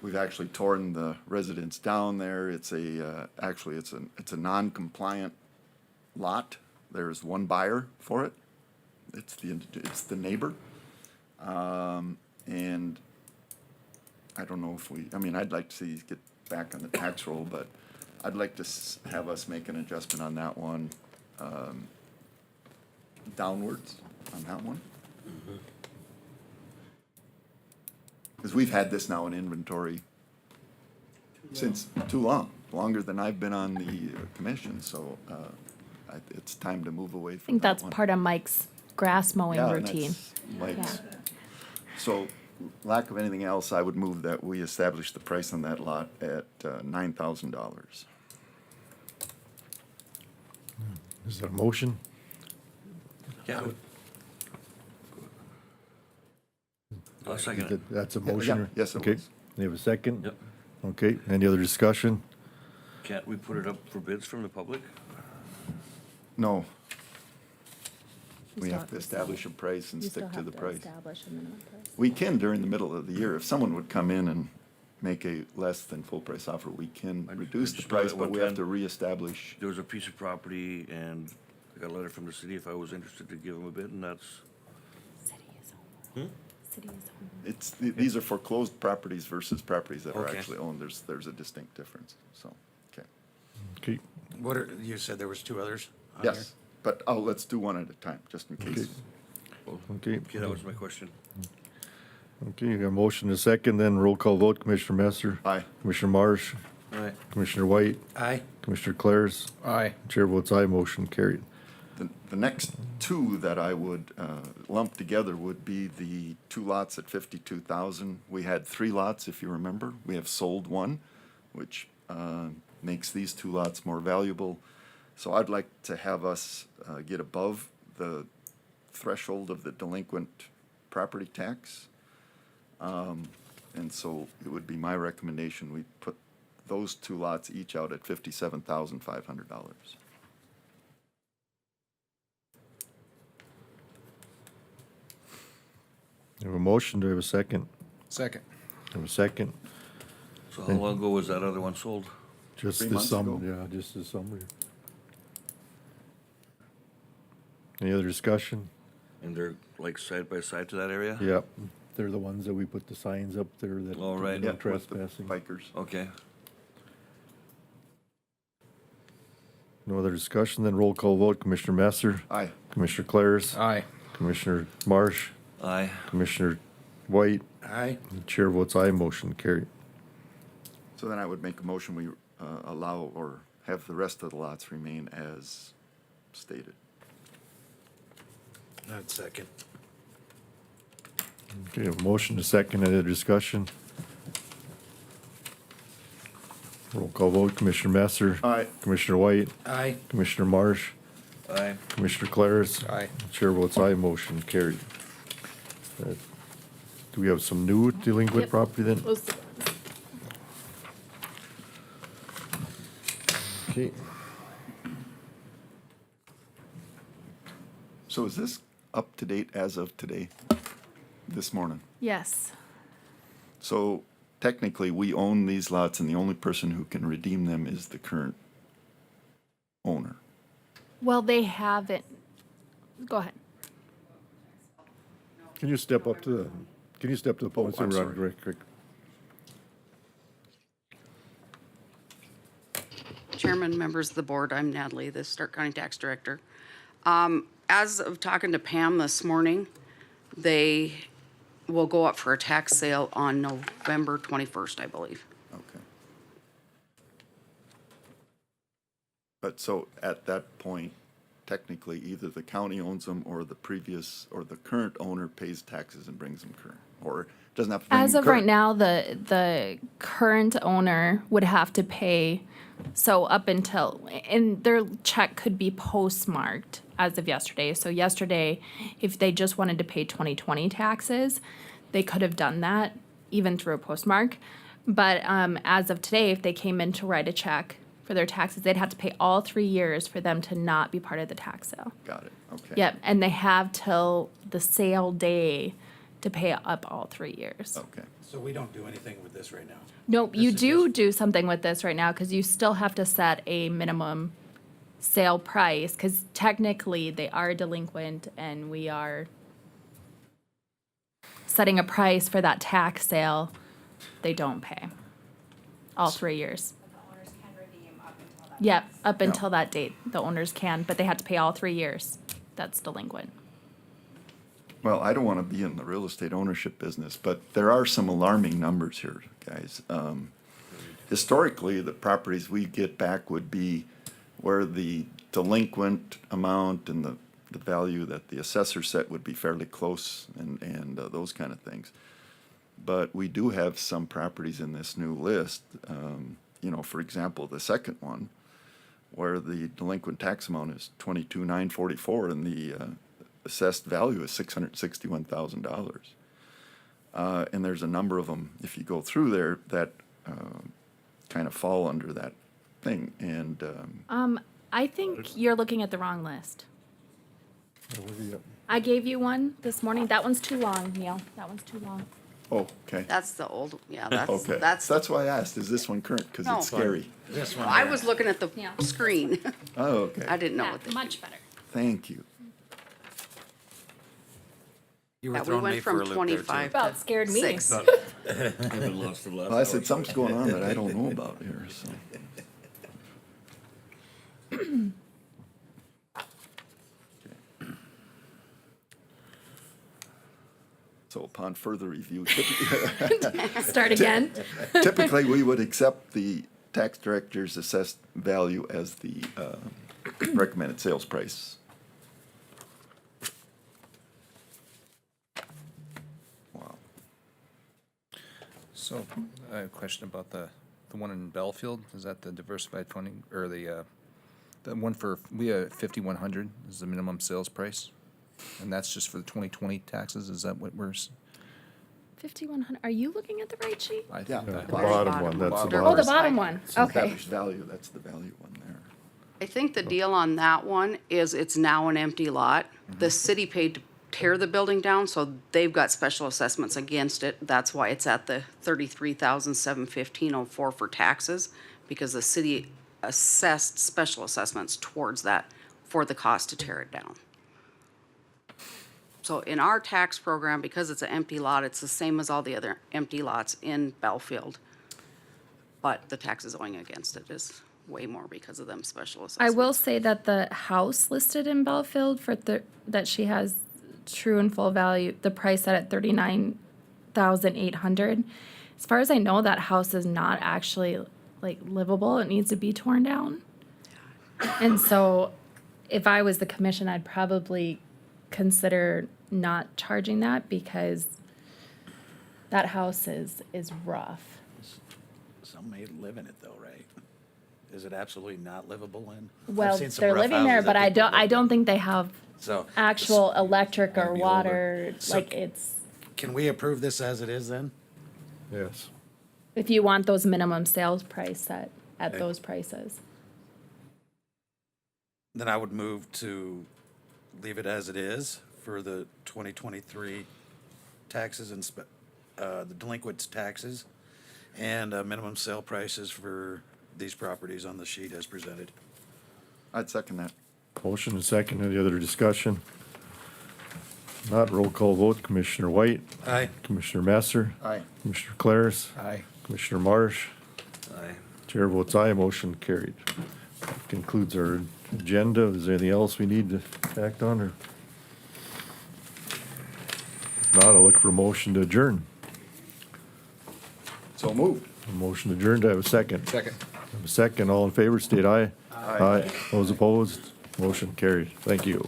We've actually torn the residence down there. It's actually it's a non-compliant lot. There's one buyer for it. It's the neighbor. And I don't know if I'd like to see it get back on the tax roll, but I'd like to have us make an adjustment on that one, downwards on that one. Because we've had this now in inventory since too long, longer than I've been on the commission, so it's time to move away I from think that that's one. part of Mike's grass mowing Yeah, and routine. that's Mike's. Yeah. So, lack of anything else, I would move that we establish the price on that lot at $9,000. Is that a motion? Yeah. I'll second it. That's a motion? Yeah, yes, it Okay, was. you have a second? Yep. Okay, any other discussion? Can't we put it up for bids from the public? No. You We still have to establish a price and You still stick to have the price. establish a minimum price. We can during the middle of the year. If someone would come in and make a less than full price offer, we can I reduce the just know price, that but one we have time- to reestablish. There was a piece of property and I got a letter from the city if I was interested to give them a bid, and that's, City is over. City is over. It's, these are foreclosed properties versus properties that are Okay. actually owned. There's a distinct difference, so, okay. Okay, What are, you said there was two others on here? Yes, but, let's do one at a time, just in case. okay. okay, that was my question. Okay, you got a motion and a second, then roll call vote, Commissioner Messer. Aye. Commissioner Marsh, Aye. Commissioner White, Aye. Commissioner Clares. Aye. Chair votes aye, motion carried. The next two that I would lump together would be the two lots at 52,000. We had three lots, if you remember. We have sold one, which makes these two lots more valuable. So I'd like to have us get above the threshold of the delinquent property tax. And so it would be my recommendation, we put those two lots each out at $57,500. You have a motion, do I have a second? Second. I have a second. So how long ago was that other one sold? Just 3 this months summer, ago. yeah, just this summer. Any other discussion? And they're like side by side to that area? Yep, they're the ones that we put the signs up there that. All right. no Yeah, with the trespassing. bikers. Okay. No other discussion, then roll call vote, Commissioner Messer, Aye. Commissioner Clares, Aye. Commissioner Marsh, Aye. Commissioner White, Aye. the chair votes aye, motion carried. So then I would make a motion, we allow or have the rest of the lots remain as stated. I'd second. Okay, a motion to second, any other discussion? Roll call vote, Commissioner Messer. Aye. Commissioner White, Aye. Commissioner Marsh, Aye. Commissioner Clares. Aye. Chair votes aye, motion carried. Do we have some new delinquent Yep. property then? Those- Okay, So is this up to date as of today, this morning? Yes. So technically, we own these lots and the only person who can redeem them is the current owner. Well, they haven't. Go ahead. can you step up to the podium? so I'm we're on sorry. record? Chairman, members of the board, I'm Natalie, the Stark County Tax Director. As of talking to Pam this morning, they will go up for a tax sale on November 21st, I believe. Okay. But so at that point, technically, either the county owns them or the previous, or the current owner pays taxes and brings them current, or doesn't have to bring As them of right current. now, the current owner would have to pay, so up until, and their check could be postmarked as of yesterday. So yesterday, if they just wanted to pay 2020 taxes, they could have done that even through a postmark. But as of today, if they came in to write a check for their taxes, they'd have to pay all 3 years for them to not be part of the tax sale. Got it, okay. Yep, and they have till the sale day to pay up all 3 years. Okay. So we don't do anything with this right now? Nope, you This is do do something with this right now, because you still have to set a minimum sale price, because technically they are delinquent and we are setting a price for that tax sale, they don't pay. All 3 years. Yep, up until that date, the owners can, but they have to pay all 3 years. That's delinquent. Well, I don't want to be in the real estate ownership business, but there are some alarming numbers here, guys. Historically, the properties we get back would be where the delinquent amount and the value that the assessor set would be fairly close and those kind of things. But we do have some properties in this new list, you know, for example, the second one, where the delinquent tax amount is $22,944 and the assessed value is $661,000. And there's a number of them, if you go through there, that kind of fall under that thing. And I think you're looking at the wrong list. I gave you one this morning. That one's too long, Neil. That one's too long. oh, okay. That's the old, yeah, that's, Okay, that's, that's why I asked, is this one current? Because No. it's scary. This one I here. was looking at the Yeah. screen. Oh, okay. I didn't know Yeah, what the. much better. Thank you. You were Yeah, we throwing went me for from a loop there, too. 25 About scared me. 6. Haven't lost the last Well, I said hour. something's going on that I don't know about here, so. So upon further review, Start again. typically, we would accept the tax director's assessed value as the recommended sales price. Wow. So, I have a question about the one in Belfield. Is that the diversified funding, or the one for, we have 5,100 is the minimum sales price? And that's just for the 2020 taxes? Is that what we're, 5,100. Are you looking at the right sheet? I Yeah. think The that, bottom one, that's the Oh, the bottom. bottom one. Okay. Established value, that's the value one there. I think the deal on that one is it's now an empty lot. The city paid to tear the building down, so they've got special assessments against it. That's why it's at the $33,715.04 for taxes, because the city assessed special assessments towards that for the cost to tear it down. So in our tax program, because it's an empty lot, it's the same as all the other empty lots in Belfield. But the taxes owing against it is way more because of them special I assessments. will say that the house listed in Belfield for that she has true and full value, the price set at $39,800. As far as I know, that house is not actually like livable. It needs to be torn down. And so, if I was the commission, I'd probably consider not charging that because that house is rough. Some may live in it though, right? Is it absolutely not livable in? I've Well, seen some they're rough living there, houses that but I people don't. I live don't think they have in. So. actual electric or Maybe water. older. So- Like it's. Can we approve this as it is then? Yes. If you want those minimum sales price set at Okay. those prices. Then I would move to leave it as it is for the 2023 taxes and the delinquent taxes and minimum sale prices for these properties on the sheet as presented. I'd second that. Motion and second. Any other discussion? Not roll call vote. Commissioner White, Aye. Commissioner Masser, Aye. Commissioner Claris, aye. Commissioner Marsh. Aye. Chair votes aye, motion carried. That concludes our agenda. Is there anything else we need to act on, or? If not, I'll look for a motion to adjourn. So moved. A motion adjourned. Do I have a second? Second. I have a second. All in favor, state aye. Aye. Those opposed, motion carried. Thank you.